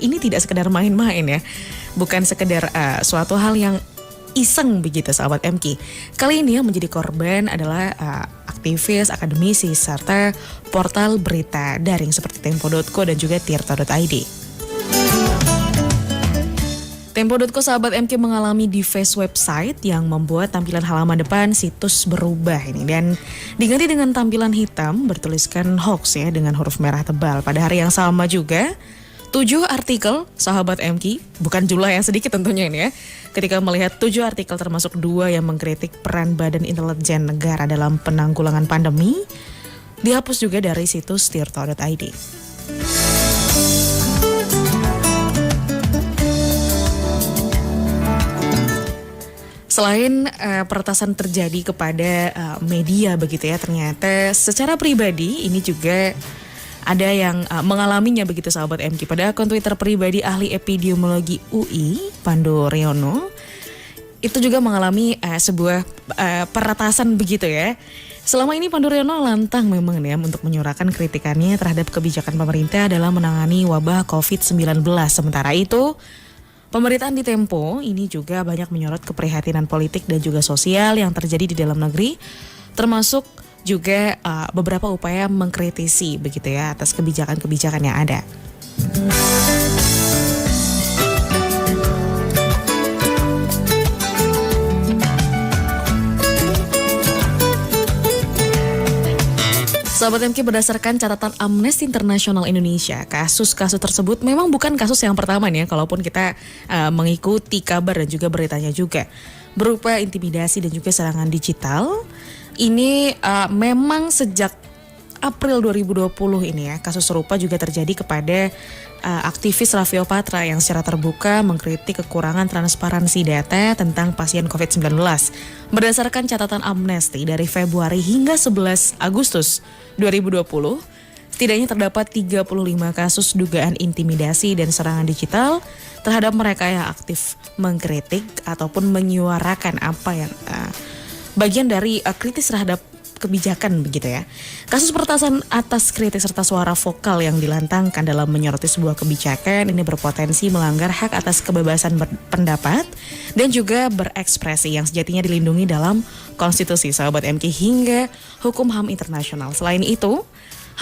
ini tidak sekedar main-main ya. Bukan sekedar suatu hal yang iseng begitu sahabat MK. Kali ini yang menjadi korban adalah aktivis, akademisi, serta portal berita daring seperti Tempo.co dan juga Tirta.id. Tempo.co sahabat MK mengalami deface website yang membuat tampilan halaman depan situs berubah ini dan diganti dengan tampilan hitam bertuliskan hoax ya dengan huruf merah tebal. Pada hari yang sama juga 7 artikel sahabat MK, bukan jumlah yang sedikit tentunya ini ya. Ketika melihat 7 artikel termasuk 2 yang mengkritik peran Badan Intelijen Negara dalam penanggulangan pandemi, dihapus juga dari situs tirta.id. Selain peretasan terjadi kepada media begitu ya, ternyata secara pribadi ini juga ada yang mengalaminya begitu sahabat MK. Pada akun Twitter pribadi ahli epidemiologi UI, Pandu Riono, itu juga mengalami sebuah peretasan begitu ya. Selama ini Pandu Riono lantang memang ya untuk menyuarakan kritikannya terhadap kebijakan pemerintah dalam menangani wabah COVID-19. Sementara itu, pemberitaan di Tempo ini juga banyak menyorot keprihatinan politik dan juga sosial yang terjadi di dalam negeri, termasuk juga beberapa upaya mengkritisi begitu ya atas kebijakan-kebijakan yang ada. Sahabat MK, berdasarkan catatan Amnesty International Indonesia, kasus-kasus tersebut memang bukan kasus yang pertama nih ya, kalaupun kita mengikuti kabar dan juga beritanya juga. Berupa intimidasi dan juga serangan digital. Ini memang sejak April 2020 ini ya, kasus serupa juga terjadi kepada aktivis Raffio Patra yang secara terbuka mengkritik kekurangan transparansi data tentang pasien COVID-19. Berdasarkan catatan Amnesty dari Februari hingga 11 Agustus 2020, setidaknya terdapat 35 kasus dugaan intimidasi dan serangan digital terhadap mereka yang aktif mengkritik ataupun menyuarakan apa yang bagian dari kritis terhadap kebijakan begitu ya. Kasus peretasan atas kritik serta suara vokal yang dilantangkan dalam menyoroti sebuah kebijakan ini berpotensi melanggar hak atas kebebasan berpendapat dan juga berekspresi yang sejatinya dilindungi dalam konstitusi sahabat MK hingga hukum HAM internasional. Selain itu,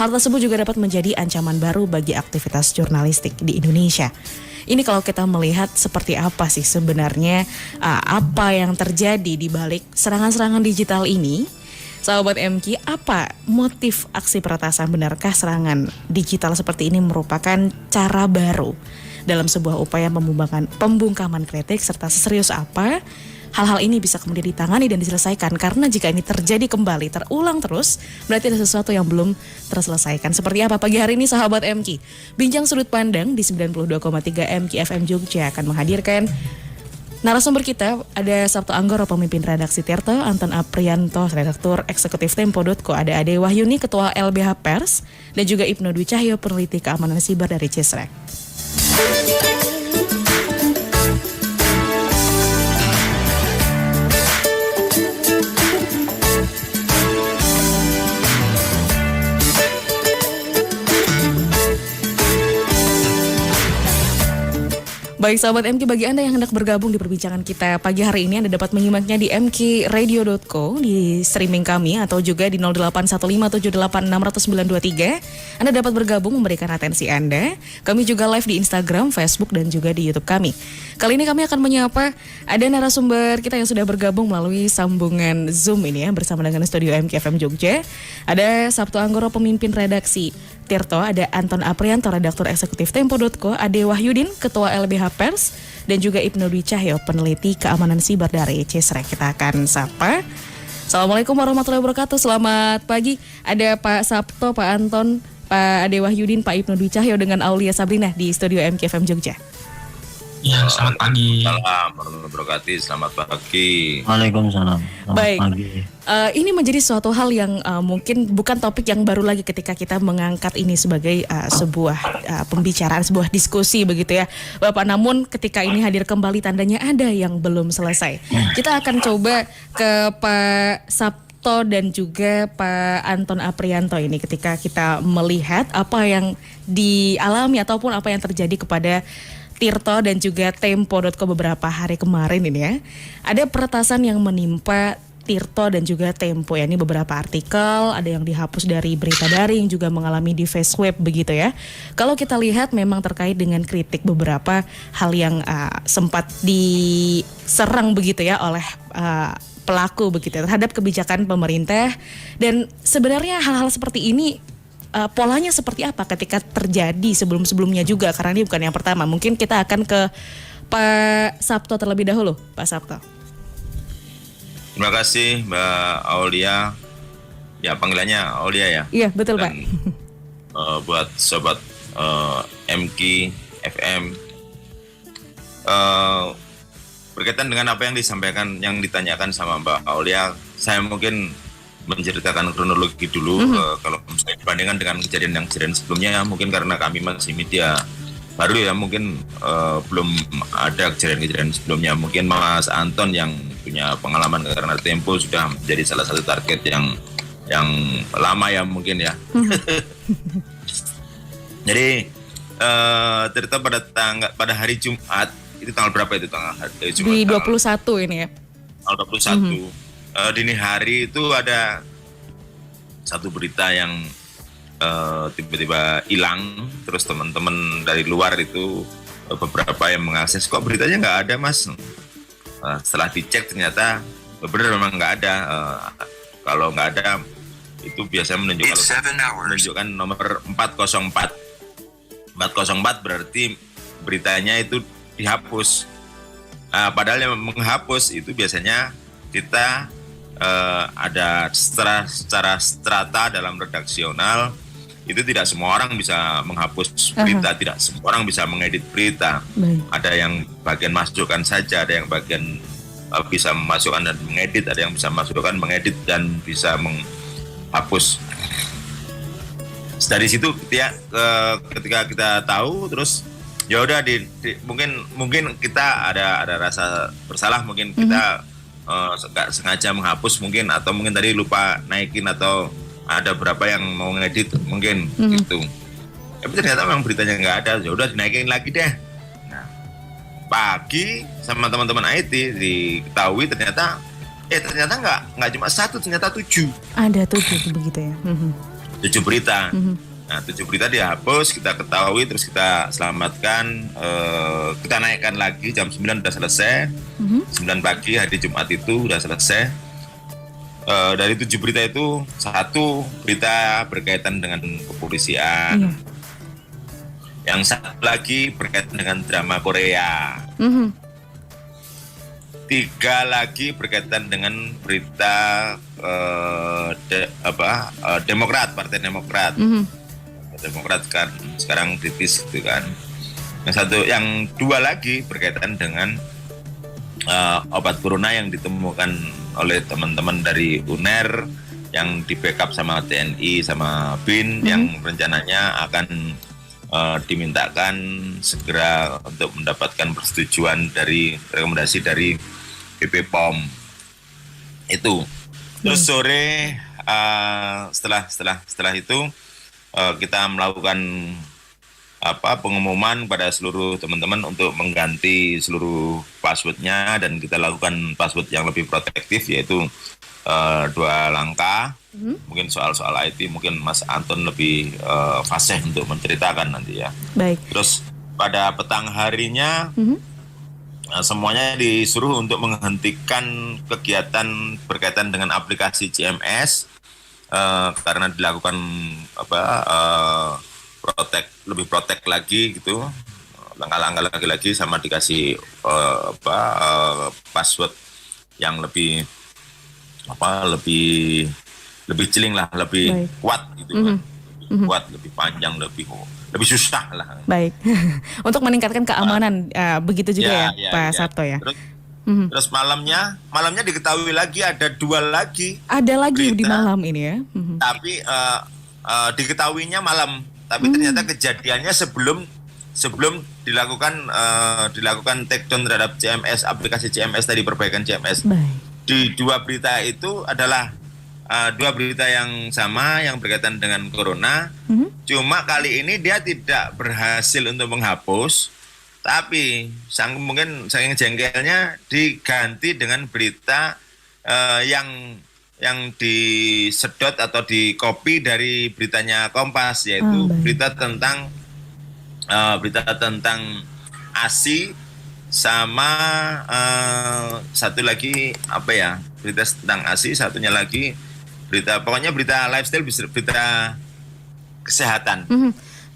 hal tersebut juga dapat menjadi ancaman baru bagi aktivitas jurnalistik di Indonesia. Ini kalau kita melihat seperti apa sih sebenarnya apa yang terjadi di balik serangan-serangan digital ini. Sahabat MK, apa motif aksi peretasan? Benarkah serangan digital seperti ini merupakan cara baru dalam sebuah upaya pembungkaman kritik serta seserius apa hal-hal ini bisa kemudian ditangani dan diselesaikan? Karena jika ini terjadi kembali, terulang terus, berarti ada sesuatu yang belum terselesaikan. Seperti apa pagi hari ini sahabat MK? Bincang Sudut Pandang di 92,3 MK FM Jogja akan menghadirkan narasumber kita. Ada Sabto Anggoro, pemimpin redaksi Tirta, Anton Aprianto, redaktur eksekutif Tempo.co, ada Ade Wahyuni, ketua LBH Pers, dan juga Ibnu Dwi Cahyo, peneliti keamanan siber dari CISREC. Baik sahabat MK, bagi Anda yang hendak bergabung di perbincangan kita pagi hari ini, Anda dapat menyimaknya di mkradio.co, di streaming kami, atau juga di 081578600923. Anda dapat bergabung, memberikan atensi Anda. Kami juga live di Instagram, Facebook, dan juga di YouTube kami. Kali ini kami akan menyapa ada narasumber kita yang sudah bergabung melalui sambungan Zoom ini ya, bersama dengan studio MK FM Jogja. Ada Sabto Anggoro, pemimpin redaksi Tirto, ada Anton Aprianto, redaktur eksekutif Tempo.co, Ade Wahyudin, ketua LBH Pers, dan juga Ibnu Dwi Cahyo, peneliti keamanan siber dari CISREC. Kita akan sapa. Assalamualaikum warahmatullahi wabarakatuh. Selamat pagi. Ada Pak Sabto, Pak Anton, Pak Ade Wahyudin, Pak Ibnu Dwi Cahyo dengan Aulia Sabrina di studio MK FM Jogja. Ya, selamat pagi. Assalamualaikum warahmatullahi wabarakatuh. Selamat pagi. Waalaikumsalam. Baik. Pagi. Ini menjadi suatu hal yang mungkin bukan topik yang baru lagi ketika kita mengangkat ini sebagai sebuah pembicaraan, sebuah diskusi begitu ya, Bapak. Namun ketika ini hadir kembali, tandanya ada yang belum selesai. Kita akan coba ke Pak Sabto dan juga Pak Anton Aprianto ini ketika kita melihat apa yang dialami ataupun apa yang terjadi kepada Tirto dan juga Tempo.co beberapa hari kemarin ini ya. Ada peretasan yang menimpa Tirto dan juga Tempo ya. Ini beberapa artikel, ada yang dihapus dari berita daring, juga mengalami di face web begitu ya. Kalau kita lihat memang terkait dengan kritik beberapa hal yang sempat diserang begitu ya oleh pelaku begitu ya, terhadap kebijakan pemerintah. Dan sebenarnya hal-hal seperti ini polanya seperti apa ketika terjadi sebelum-sebelumnya juga, karena ini bukan yang pertama. Mungkin kita akan ke Pak Sabto terlebih dahulu. Pak Sabto. Terima kasih Mbak Aulia. Ya, panggilannya Aulia ya. Iya, betul Pak. Buat sobat MK FM, berkaitan dengan apa yang disampaikan, yang ditanyakan sama Mbak Aulia, saya mungkin menceritakan kronologi dulu. Kalau misalnya dibandingkan dengan kejadian sebelumnya, mungkin karena kami masih media baru ya, mungkin belum ada kejadian sebelumnya. Mungkin Mas Anton yang punya pengalaman karena Tempo sudah menjadi salah satu target yang lama ya mungkin ya. Jadi cerita pada hari Jumat, itu tanggal berapa itu, hari Jumat? Di 21 ini ya. Tanggal 21. Dini hari itu ada satu berita yang tiba-tiba hilang, terus teman-teman dari luar itu beberapa yang mengakses, kok beritanya nggak ada Mas. Setelah dicek ternyata benar memang nggak ada. Kalau nggak ada itu biasanya menunjukkan nomor 404. 404 berarti beritanya itu dihapus. Padahal yang menghapus itu biasanya kita ada secara strata dalam redaksional. Itu tidak semua orang bisa menghapus berita, tidak semua orang bisa mengedit berita. Ada yang bagian masukkan saja, ada yang bagian bisa memasukkan dan mengedit, ada yang bisa masukkan, mengedit dan bisa menghapus. Dari situ ketika kita tahu, terus ya udah mungkin kita ada rasa bersalah, mungkin kita nggak sengaja menghapus mungkin, atau mungkin tadi lupa naikin, atau ada berapa yang mau ngedit mungkin gitu. Tapi ternyata memang beritanya nggak ada, ya udah dinaikin lagi deh. Nah, pagi sama teman-teman IT diketahui ternyata nggak cuma satu, ternyata 7. Ada 7 begitu ya. 7 berita. Nah, 7 berita dihapus, kita ketahui, terus kita selamatkan, kita naikkan lagi jam 9 udah selesai. 9 pagi hari Jumat itu udah selesai. Dari 7 berita itu, 1 berita berkaitan dengan kepolisian. Yang satu lagi berkaitan dengan drama Korea. 3 lagi berkaitan dengan berita Demokrat, Partai Demokrat. Demokrat kan sekarang kritis gitu kan. Yang 2 lagi berkaitan dengan obat corona yang ditemukan oleh teman-teman dari UNER, yang di backup sama TNI sama BIN, yang rencananya akan dimintakan segera untuk mendapatkan persetujuan dari rekomendasi dari BP POM itu. Terus sore setelah itu kita melakukan pengumuman pada seluruh teman-teman untuk mengganti seluruh passwordnya, dan kita lakukan password yang lebih protektif, yaitu 2 langkah. Mungkin soal-soal IT mungkin Mas Anton lebih fasih untuk menceritakan nanti ya. Baik. Terus pada petang harinya semuanya disuruh untuk menghentikan kegiatan berkaitan dengan aplikasi CMS karena dilakukan lebih protek lagi gitu, langkah-langkah lagi sama dikasih password yang lebih celing lah, lebih kuat gitu kan. Kuat, lebih panjang, lebih susah lah. Baik. Untuk meningkatkan keamanan begitu juga ya Pak Sabto ya. Terus malamnya diketahui lagi ada 2 lagi. Ada lagi berita, di malam ini ya. Tapi diketahuinya malam. Tapi ternyata kejadiannya sebelum dilakukan take down terhadap CMS, aplikasi CMS tadi, perbaikan CMS. Baik. Di 2 berita itu adalah dua berita yang sama yang berkaitan dengan corona. Cuma kali ini dia tidak berhasil untuk menghapus, tapi mungkin saking jengkelnya diganti dengan berita yang disedot atau di-copy dari beritanya Kompas, yaitu berita tentang ASI sama satu lagi apa ya, berita tentang ASI, satunya lagi pokoknya berita lifestyle, berita kesehatan.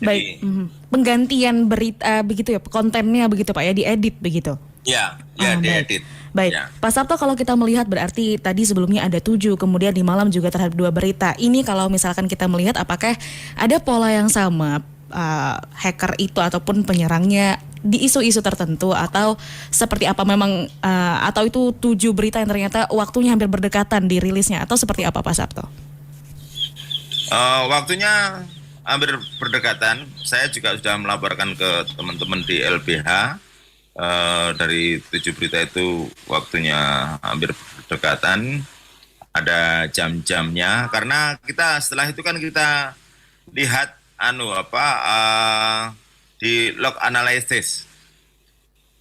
Baik. Penggantian berita begitu ya, kontennya begitu Pak ya, diedit begitu. Ya, diedit. Baik, Ya. Pak Sabto, kalau kita melihat berarti tadi sebelumnya ada 7, kemudian di malam juga terhadap 2 berita. Ini kalau misalkan kita melihat apakah ada pola yang sama, hacker itu ataupun penyerangnya di isu-isu tertentu, atau seperti apa memang, atau itu 7 berita yang ternyata waktunya hampir berdekatan di rilisnya, atau seperti apa Pak Sabto? Waktunya hampir berdekatan. Saya juga sudah melaporkan ke teman-teman di LBH. Dari 7 berita itu waktunya hampir berdekatan, ada jam-jamnya, karena kita setelah itu kan kita lihat di log analysis.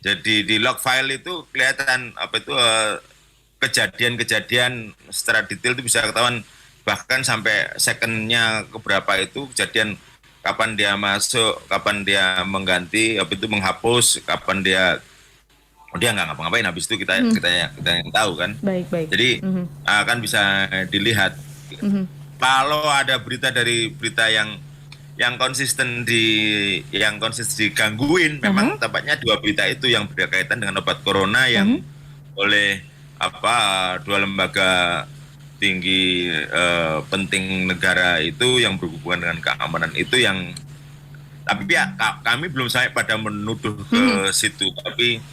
Jadi di log file itu kelihatan kejadian-kejadian secara detail itu bisa ketahuan, bahkan sampai secondnya keberapa itu kejadian, kapan dia masuk, kapan dia mengganti, menghapus, kapan dia nggak ngapa-ngapain, habis itu kita yang tahu kan. Baik. Jadi akan bisa dilihat. Kalau ada berita yang konsisten digangguin, memang tampaknya 2 berita itu yang berkaitan dengan obat corona yang oleh 2 lembaga tinggi penting negara itu yang berhubungan dengan keamanan itu yang, tapi ya kami belum sampai pada menuduh ke situ, tapi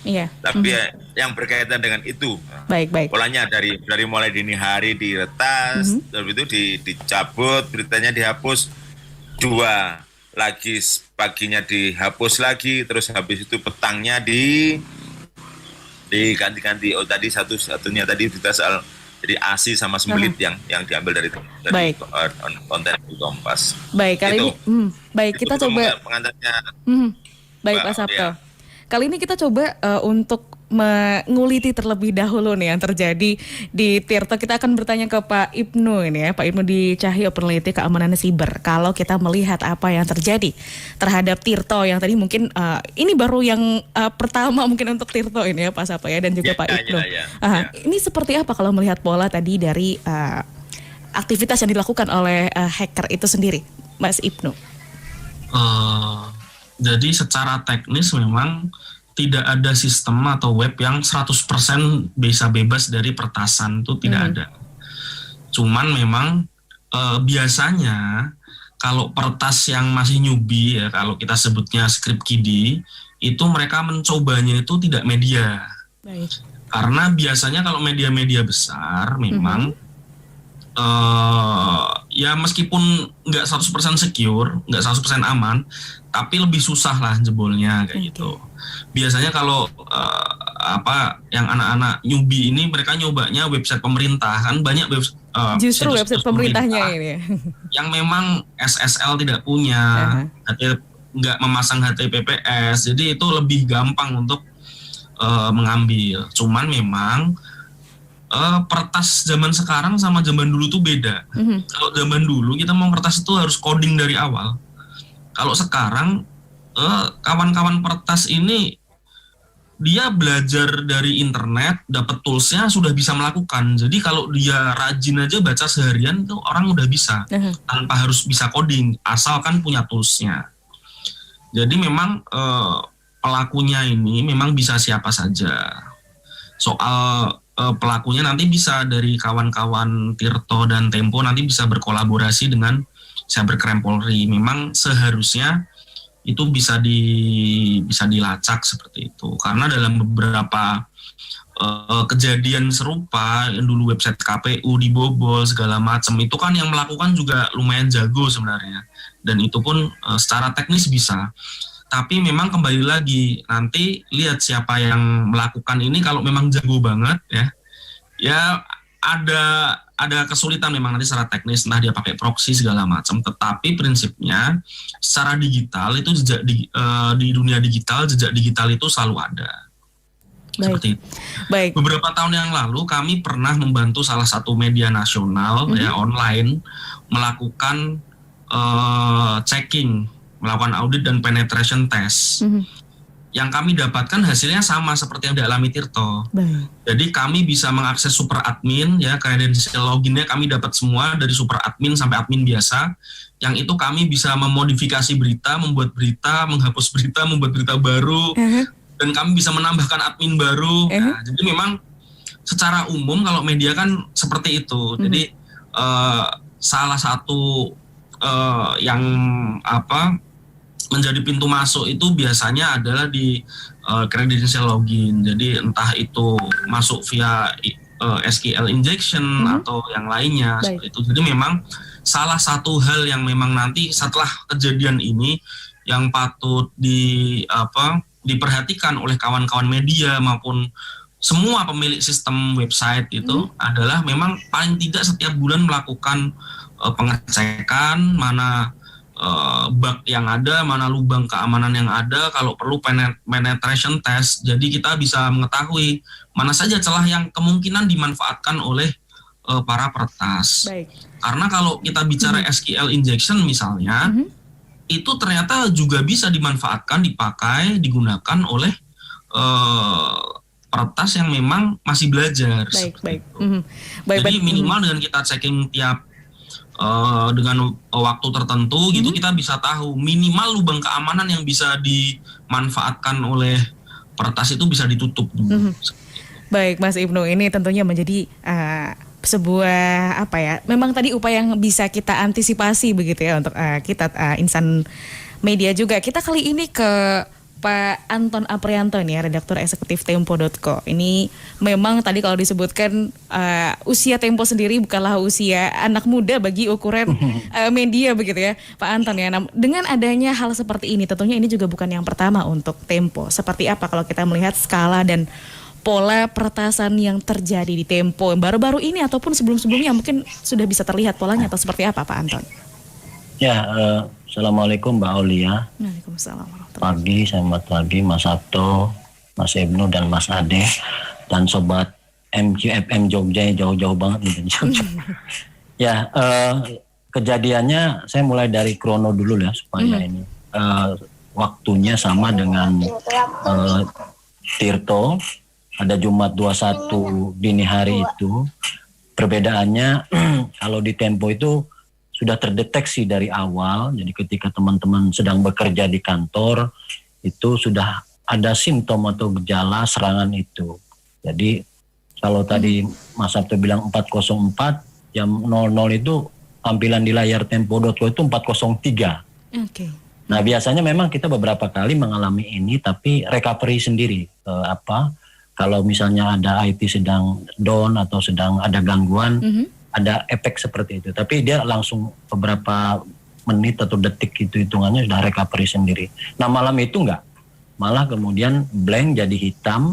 yang berkaitan dengan itu. Baik. Polanya dari mulai dini hari diretas, terus itu dicabut, beritanya dihapus, 2 lagi paginya dihapus lagi, terus habis itu petangnya diganti-ganti. Tadi satunya tadi berita soal jadi ASI sama sembelit yang diambil dari konten di Kompas. Baik, kali ini baik kita coba pengantarnya. Baik Pak Sabto. Kali ini kita coba untuk menguliti terlebih dahulu nih yang terjadi di Tirto. Kita akan bertanya ke Pak Ibnu ini ya, Pak Ibnu di Cahyo, peneliti keamanan siber. Kalau kita melihat apa yang terjadi terhadap Tirto yang tadi mungkin ini baru yang pertama mungkin untuk Tirto ini ya Pak Sabto ya, dan juga Pak Ibnu. Ini seperti apa kalau melihat pola tadi dari aktivitas yang dilakukan oleh hacker itu sendiri, Mas Ibnu? Jadi secara teknis memang tidak ada sistem atau web yang 100% bisa bebas dari pertasan, itu tidak ada. Cuman memang biasanya kalau pertas yang masih newbie ya, kalau kita sebutnya script kiddie, itu mereka mencobanya itu tidak media. Baik. Karena biasanya kalau media-media besar memang ya meskipun nggak 100% secure, nggak 100% aman, tapi lebih susah lah jebolnya kayak gitu. Biasanya kalau yang anak-anak newbie ini mereka nyobanya website pemerintah, kan banyak justru website pemerintahnya ini yang memang SSL tidak punya, nggak memasang HTTPS, jadi itu lebih gampang untuk mengambil. Cuman memang pertas zaman sekarang sama zaman dulu tuh beda. Kalau zaman dulu kita mau pertas itu harus coding dari awal. Kalau sekarang kawan-kawan pertas ini dia belajar dari internet, dapat toolsnya, sudah bisa melakukan. Jadi kalau dia rajin aja baca seharian tuh orang udah bisa, tanpa harus bisa coding, asalkan punya toolsnya. Jadi memang pelakunya ini memang bisa siapa saja. Soal pelakunya nanti bisa dari kawan-kawan Tirto dan Tempo, nanti bisa berkolaborasi dengan Cybercrime Polri. Memang seharusnya itu bisa dilacak seperti itu, karena dalam beberapa kejadian serupa yang dulu website KPU dibobol segala macam, itu kan yang melakukan juga lumayan jago sebenarnya, dan itu pun secara teknis bisa. Tapi memang kembali lagi, nanti lihat siapa yang melakukan ini. Kalau memang jago banget ya ada ada kesulitan memang nanti secara teknis, entah dia pakai proxy segala macam. Tetapi prinsipnya secara digital itu di dunia digital, jejak digital itu selalu ada. Seperti itu. Baik. Beberapa tahun yang lalu kami pernah membantu salah satu media nasional ya online melakukan checking, melakukan audit dan penetration test. Yang kami dapatkan hasilnya sama seperti yang dialami Tirto. Jadi kami bisa mengakses super admin ya, kredensial loginnya kami dapat semua dari super admin sampai admin biasa. Yang itu kami bisa memodifikasi berita, membuat berita, menghapus berita, membuat berita baru, dan kami bisa menambahkan admin baru. Nah, jadi memang secara umum kalau media kan seperti itu. Jadi salah satu yang menjadi pintu masuk itu biasanya adalah di credential login. Jadi entah itu masuk via SQL injection atau yang lainnya seperti itu. Jadi memang salah satu hal yang memang nanti setelah kejadian ini yang patut diperhatikan oleh kawan-kawan media maupun semua pemilik sistem website itu adalah memang paling tidak setiap bulan melakukan pengecekan mana bug yang ada, mana lubang keamanan yang ada, kalau perlu penetration test. Jadi kita bisa mengetahui mana saja celah yang kemungkinan dimanfaatkan oleh para peretas. Karena kalau kita bicara SQL injection misalnya, itu ternyata juga bisa dimanfaatkan, dipakai, digunakan oleh peretas yang memang masih belajar. Jadi minimal dengan kita checking tiap dengan waktu tertentu gitu kita bisa tahu minimal lubang keamanan yang bisa dimanfaatkan oleh peretas itu bisa ditutup. Baik Mas Ibnu, ini tentunya menjadi sebuah memang tadi upaya yang bisa kita antisipasi begitu ya untuk kita insan media juga. Kita kali ini ke Pak Anton Aprianto nih, redaktur eksekutif Tempo.co. Ini memang tadi kalau disebutkan usia Tempo sendiri bukanlah usia anak muda bagi ukuran media begitu ya, Pak Anton ya. Nah, dengan adanya hal seperti ini, tentunya ini juga bukan yang pertama untuk Tempo. Seperti apa kalau kita melihat skala dan pola peretasan yang terjadi di Tempo baru-baru ini ataupun sebelum-sebelumnya mungkin sudah bisa terlihat polanya atau seperti apa, Pak Anton? Ya, Assalamualaikum Mbak Aulia. Waalaikumsalam. Pagi, selamat pagi Mas Sabto, Mas Ibnu dan Mas Ade dan sobat MQFM Jogja yang jauh-jauh banget nih. Ya, kejadiannya saya mulai dari krono dulu ya supaya ini waktunya sama dengan Tirto. Ada Jumat 21 dini hari itu. Perbedaannya kalau di Tempo itu sudah terdeteksi dari awal, jadi ketika teman-teman sedang bekerja di kantor, itu sudah ada simptom atau gejala serangan itu. Jadi kalau tadi Mas Sabto bilang 404, jam 00 itu tampilan di layar Tempo.co itu 403. Nah biasanya memang kita beberapa kali mengalami ini, tapi recovery sendiri. Kalau misalnya ada IT sedang down atau sedang ada gangguan, ada efek seperti itu, tapi dia langsung beberapa menit atau detik itu hitungannya sudah recovery sendiri. Nah malam itu enggak, malah kemudian blank jadi hitam,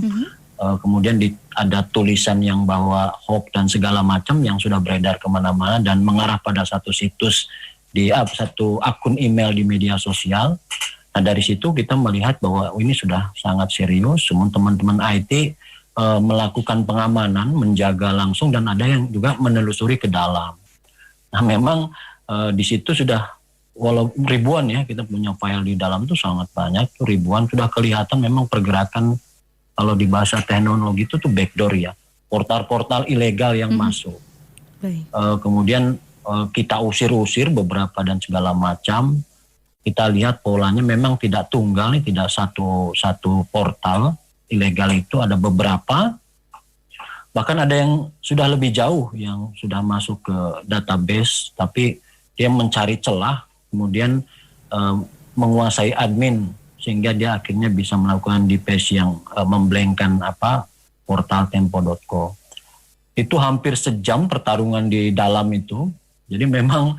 kemudian ada tulisan yang bawa hoax dan segala macam yang sudah beredar kemana-mana dan mengarah pada satu situs di satu akun email di media sosial. Nah dari situ kita melihat bahwa ini sudah sangat serius, semua teman-teman IT melakukan pengamanan, menjaga langsung, dan ada yang juga menelusuri ke dalam. Nah memang di situ sudah walau ribuan ya, kita punya file di dalam itu sangat banyak, ribuan, sudah kelihatan memang pergerakan, kalau di bahasa teknologi itu tuh backdoor ya, portal-portal ilegal yang masuk. Kemudian kita usir-usir beberapa dan segala macam, kita lihat polanya memang tidak tunggal nih, tidak satu portal ilegal itu, ada beberapa, bahkan ada yang sudah lebih jauh yang sudah masuk ke database, tapi dia mencari celah, kemudian menguasai admin sehingga dia akhirnya bisa melakukan DPS yang memblankkan portal Tempo.co. Itu hampir sejam pertarungan di dalam itu. Jadi memang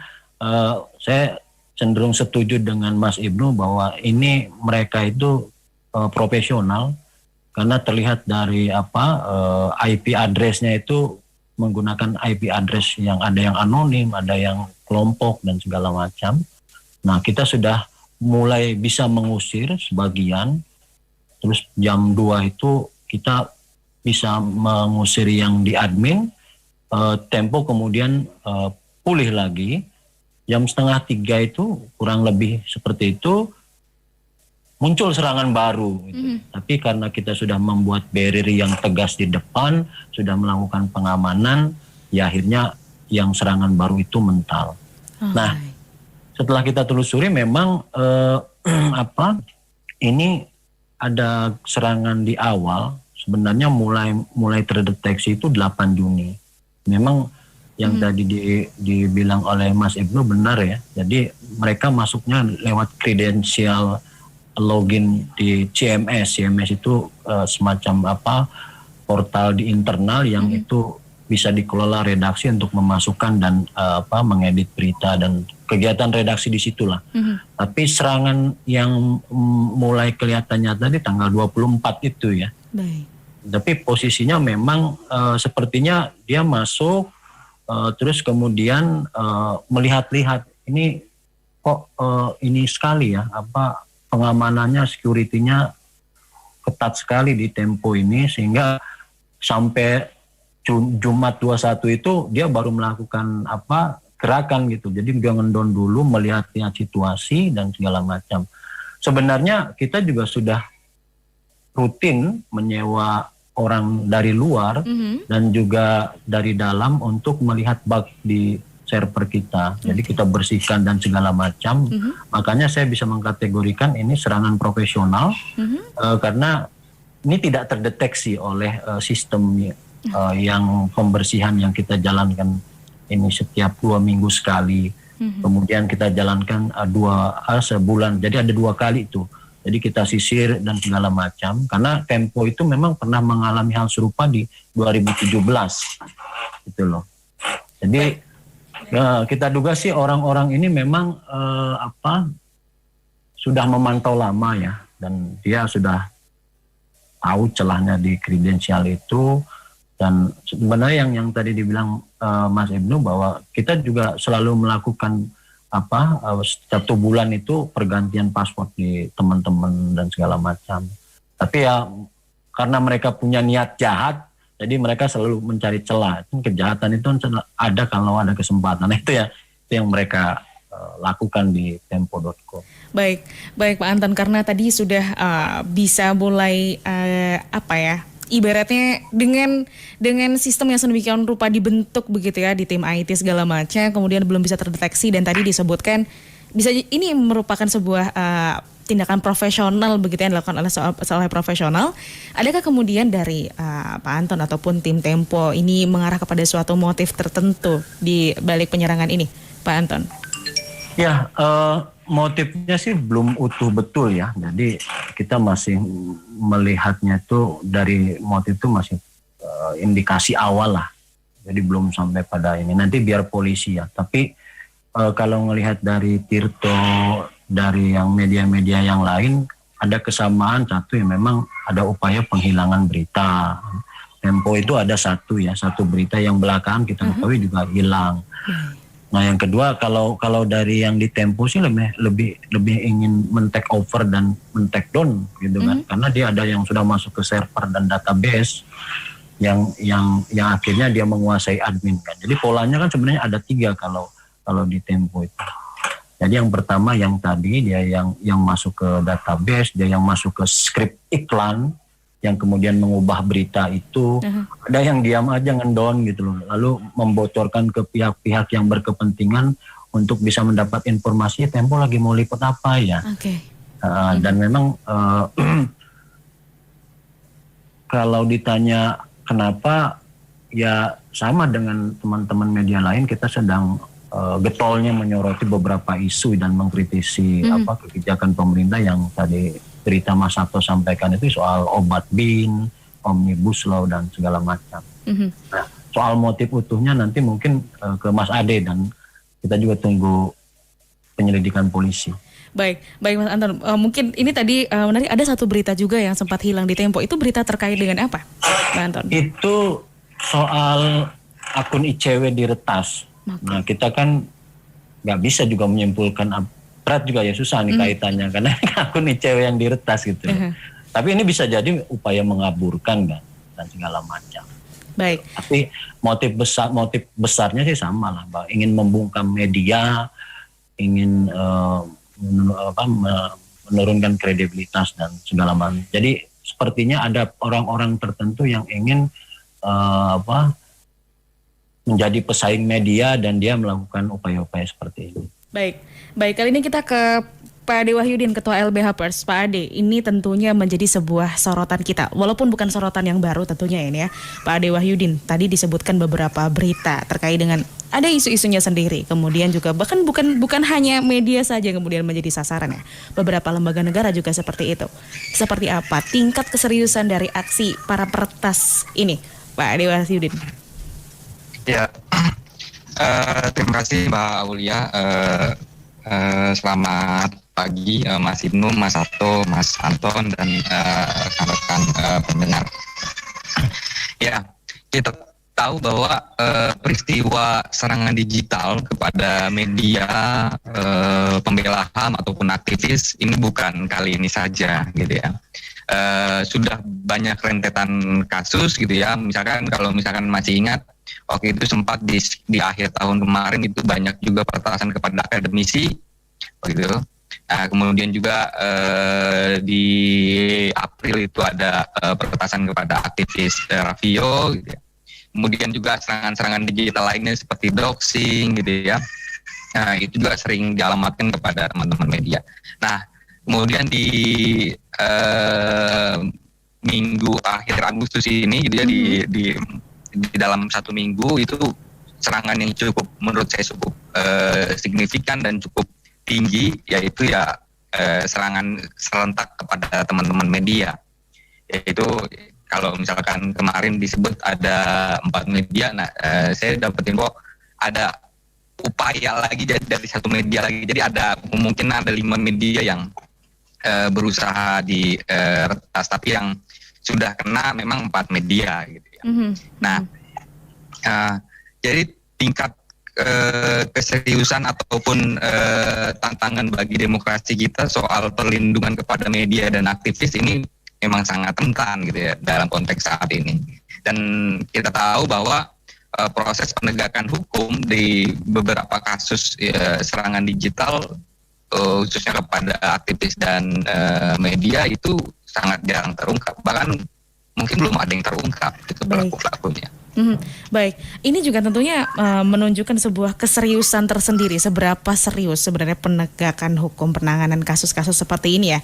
saya cenderung setuju dengan Mas Ibnu bahwa ini mereka itu profesional. Karena terlihat dari IP address-nya itu menggunakan IP address yang ada yang anonim, ada yang kelompok dan segala macam. Nah, kita sudah mulai bisa mengusir sebagian. Terus jam 2 itu kita bisa mengusir yang di admin. Tempo kemudian pulih lagi. Jam 2:30 itu kurang lebih seperti itu. Muncul serangan baru gitu. Tapi karena kita sudah membuat barrier yang tegas di depan, sudah melakukan pengamanan, ya akhirnya yang serangan baru itu mental. Nah, setelah kita telusuri memang ini ada serangan di awal, sebenarnya mulai terdeteksi itu 8 Juni. Memang yang tadi dibilang oleh Mas Ibnu benar ya. Jadi mereka masuknya lewat kredensial login di CMS. CMS itu semacam portal di internal yang itu bisa dikelola redaksi untuk memasukkan dan mengedit berita dan kegiatan redaksi di situlah. Tapi serangan yang mulai kelihatannya tadi tanggal 24 itu ya. Baik. Tapi posisinya memang sepertinya dia masuk terus kemudian melihat-lihat ini kok ini sekali ya pengamanannya, security-nya ketat sekali di Tempo ini sehingga sampai Jumat 21 itu dia baru melakukan gerakan gitu. Jadi dia ngendon dulu melihat-lihat situasi dan segala macam. Sebenarnya kita juga sudah rutin menyewa orang dari luar dan juga dari dalam untuk melihat bug di server kita. Jadi kita bersihkan dan segala macam. Makanya saya bisa mengkategorikan ini serangan profesional karena ini tidak terdeteksi oleh sistem yang pembersihan yang kita jalankan ini setiap 2 minggu sekali. Kemudian kita jalankan sebulan. Jadi ada 2 kali itu. Jadi kita sisir dan segala macam. Karena Tempo itu memang pernah mengalami hal serupa di 2017. Gitu loh. Jadi kita duga sih orang-orang ini memang sudah memantau lama ya, dan dia sudah tahu celahnya di kredensial itu. Dan sebenarnya yang tadi dibilang Mas Ibnu bahwa kita juga selalu melakukan setiap 1 bulan itu pergantian password di teman-teman dan segala macam. Tapi ya karena mereka punya niat jahat, jadi mereka selalu mencari celah. Kejahatan itu ada kalau ada kesempatan. Itu yang mereka lakukan di tempo.co. Baik Pak Anton, karena tadi sudah bisa mulai ibaratnya dengan sistem yang sedemikian rupa dibentuk begitu ya di tim IT segala macam, kemudian belum bisa terdeteksi dan tadi disebutkan bisa ini merupakan sebuah tindakan profesional begitu yang dilakukan oleh profesional. Adakah kemudian dari Pak Anton ataupun tim Tempo ini mengarah kepada suatu motif tertentu di balik penyerangan ini, Pak Anton? Ya, motifnya sih belum utuh betul ya. Jadi kita masih melihatnya itu dari motif itu masih indikasi awal lah. Jadi belum sampai pada ini. Nanti biar polisi ya. Tapi kalau melihat dari Tirto, dari yang media-media yang lain, ada kesamaan satu yang memang ada upaya penghilangan berita. Tempo itu ada satu berita yang belakangan kita ketahui juga hilang. Nah yang kedua kalau dari yang di Tempo sih lebih ingin men-take over dan men-take down gitu kan, karena dia ada yang sudah masuk ke server dan database yang akhirnya dia menguasai admin kan. Jadi polanya kan sebenarnya ada 3 kalau di Tempo itu. Jadi yang pertama yang tadi dia yang masuk ke database, dia yang masuk ke skrip iklan, yang kemudian mengubah berita itu. Ada yang diam aja ngendon gitu loh, lalu membocorkan ke pihak-pihak yang berkepentingan untuk bisa mendapat informasi Tempo lagi mau liput apa ya. Dan memang kalau ditanya kenapa, ya sama dengan teman-teman media lain, kita sedang getolnya menyoroti beberapa isu dan mengkritisi kebijakan pemerintah yang tadi berita Mas Sabto sampaikan itu soal obat bin, omnibus law dan segala macam. Nah, soal motif utuhnya nanti mungkin ke Mas Ade dan kita juga tunggu penyelidikan polisi. Baik Mas Anton. Mungkin ini tadi menarik, ada satu berita juga yang sempat hilang di Tempo. Itu berita terkait dengan apa, Pak Anton? Itu soal akun ICW diretas. Nah kita kan nggak bisa juga menyimpulkan berat juga ya, susah nih kaitannya karena akun ICW yang diretas gitu. Tapi ini bisa jadi upaya mengaburkan kan dan segala macam. Baik. Tapi motif besarnya sih sama lah, Mbak. Ingin membungkam media, ingin menurunkan kredibilitas dan segala macam. Jadi sepertinya ada orang-orang tertentu yang ingin menjadi pesaing media dan dia melakukan upaya-upaya seperti ini. Baik. Kali ini kita ke Pak Ade Wahyudin, Ketua LBH Pers. Pak Ade, ini tentunya menjadi sebuah sorotan kita, walaupun bukan sorotan yang baru tentunya ini ya. Pak Ade Wahyudin, tadi disebutkan beberapa berita terkait dengan ada isu-isunya sendiri, kemudian juga bahkan bukan hanya media saja yang kemudian menjadi sasaran ya. Beberapa lembaga negara juga seperti itu. Seperti apa tingkat keseriusan dari aksi para peretas ini, Pak Ade Wahyudin? Ya, terima kasih Mbak Aulia. Selamat pagi Mas Ibnu, Mas Sato, Mas Anton, dan rekan-rekan pendengar. Ya, kita tahu bahwa peristiwa serangan digital kepada media pembela HAM ataupun aktivis ini bukan kali ini saja gitu ya. Sudah banyak rentetan kasus gitu ya. Kalau misalkan masih ingat, waktu itu sempat di akhir tahun kemarin itu banyak juga peretasan kepada akademisi gitu. Kemudian juga di April itu ada peretasan kepada aktivis Raffio gitu ya. Kemudian juga serangan-serangan digital lainnya seperti doxing gitu ya. Nah, itu juga sering dialamatkan kepada teman-teman media. Nah, kemudian di minggu akhir Agustus ini gitu ya, di dalam 1 minggu itu serangan yang cukup, menurut saya cukup signifikan dan cukup tinggi, yaitu ya serangan serentak kepada teman-teman media. Yaitu kalau misalkan kemarin disebut ada 4 media, nah saya dapat info ada upaya lagi dari 1 media lagi, jadi ada kemungkinan ada 5 media yang berusaha di retas, tapi yang sudah kena memang 4 media gitu ya. Nah, jadi tingkat keseriusan ataupun tantangan bagi demokrasi kita soal perlindungan kepada media dan aktivis ini memang sangat rentan gitu ya dalam konteks saat ini. Dan kita tahu bahwa proses penegakan hukum di beberapa kasus serangan digital khususnya kepada aktivis dan media itu sangat jarang terungkap, bahkan mungkin belum ada yang terungkap itu pelaku-pelakunya. Baik, ini juga tentunya menunjukkan sebuah keseriusan tersendiri. Seberapa serius sebenarnya penegakan hukum, penanganan kasus-kasus seperti ini ya,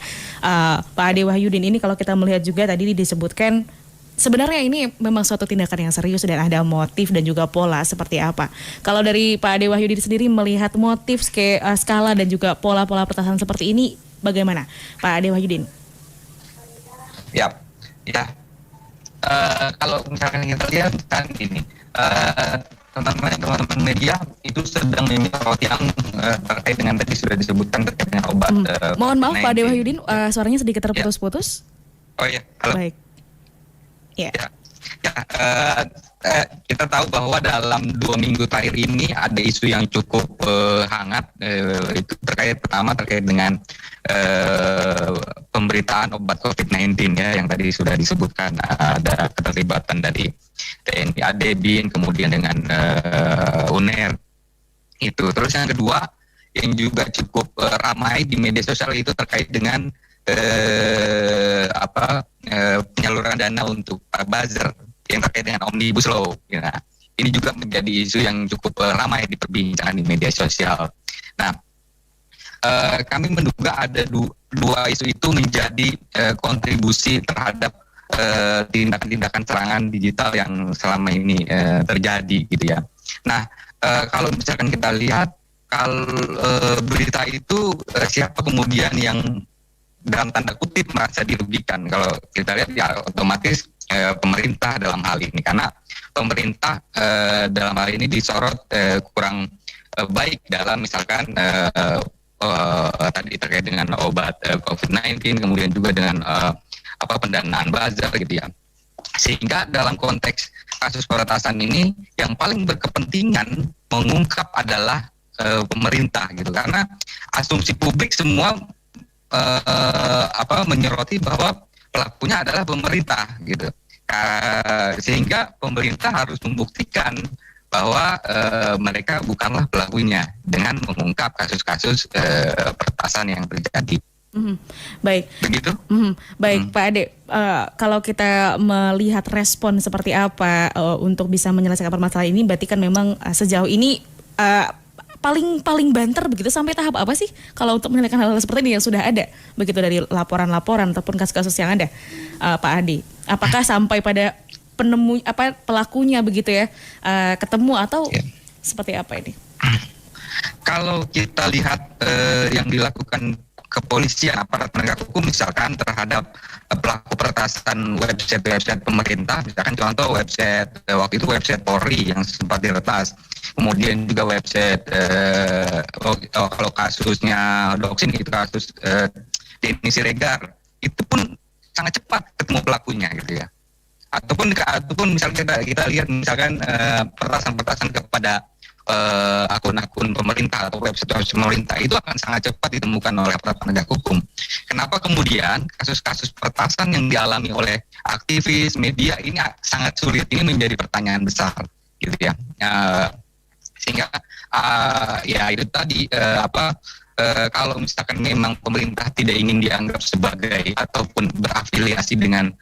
Pak Ade Wahyudin. Ini kalau kita melihat juga tadi disebutkan sebenarnya ini memang suatu tindakan yang serius dan ada motif dan juga pola seperti apa. Kalau dari Pak Ade Wahyudin sendiri melihat motif, skala dan juga pola-pola pertahanan seperti ini bagaimana, Pak Ade Wahyudin? Ya. Kalau misalkan kita lihat kan ini teman-teman media itu sedang menyorot yang terkait dengan tadi sudah disebutkan terkait dengan obat. Mohon maaf Pak Ade Wahyudin, suaranya sedikit terputus-putus. Oh iya, halo. Baik. Ya. Kita tahu bahwa dalam 2 minggu terakhir ini ada isu yang cukup hangat. Itu terkait dengan pemberitaan obat COVID-19 ya, yang tadi sudah disebutkan ada keterlibatan dari TNI AD, BIN, kemudian dengan UNER itu. Terus yang kedua yang juga cukup ramai di media sosial itu terkait dengan penyaluran dana untuk para buzzer yang terkait dengan Omnibus Law. Ya. Ini juga menjadi isu yang cukup ramai diperbincangkan di media sosial. Nah, kami menduga ada dua isu itu menjadi kontribusi terhadap tindakan-tindakan serangan digital yang selama ini terjadi gitu ya. Nah, kalau misalkan kita lihat kalau berita itu siapa kemudian yang dalam tanda kutip merasa dirugikan, kalau kita lihat ya otomatis pemerintah dalam hal ini, karena pemerintah dalam hal ini disorot kurang baik dalam misalkan tadi terkait dengan obat COVID-19, kemudian juga dengan pendanaan buzzer gitu ya. Sehingga dalam konteks kasus peretasan ini yang paling berkepentingan mengungkap adalah pemerintah gitu, karena asumsi publik semua menyoroti bahwa pelakunya adalah pemerintah gitu. Sehingga pemerintah harus membuktikan bahwa mereka bukanlah pelakunya dengan mengungkap kasus-kasus peretasan yang terjadi. Baik. Begitu? Baik, Pak Ade. Kalau kita melihat respon seperti apa untuk bisa menyelesaikan permasalahan ini, berarti kan memang sejauh ini paling banter begitu sampai tahap apa sih kalau untuk menyelesaikan hal-hal seperti ini yang sudah ada begitu dari laporan-laporan ataupun kasus-kasus yang ada, Pak Ade? Apakah sampai pada pelakunya begitu ya ketemu atau seperti apa ini? Kalau kita lihat yang dilakukan kepolisian, aparat penegak hukum misalkan terhadap pelaku peretasan website pemerintah, misalkan contoh website waktu itu website Polri yang sempat diretas, kemudian juga website kalau kasusnya Doxing itu kasus Denny Siregar, itu pun sangat cepat ketemu pelakunya gitu ya. Ataupun misalnya kita lihat misalkan peretasan kepada akun-akun pemerintah atau website pemerintah itu akan sangat cepat ditemukan oleh aparat penegak hukum. Kenapa kemudian kasus-kasus peretasan yang dialami oleh aktivis media ini sangat sulit? Ini menjadi pertanyaan besar, gitu ya. Sehingga ya itu tadi kalau misalkan memang pemerintah tidak ingin dianggap sebagai ataupun berafiliasi dengan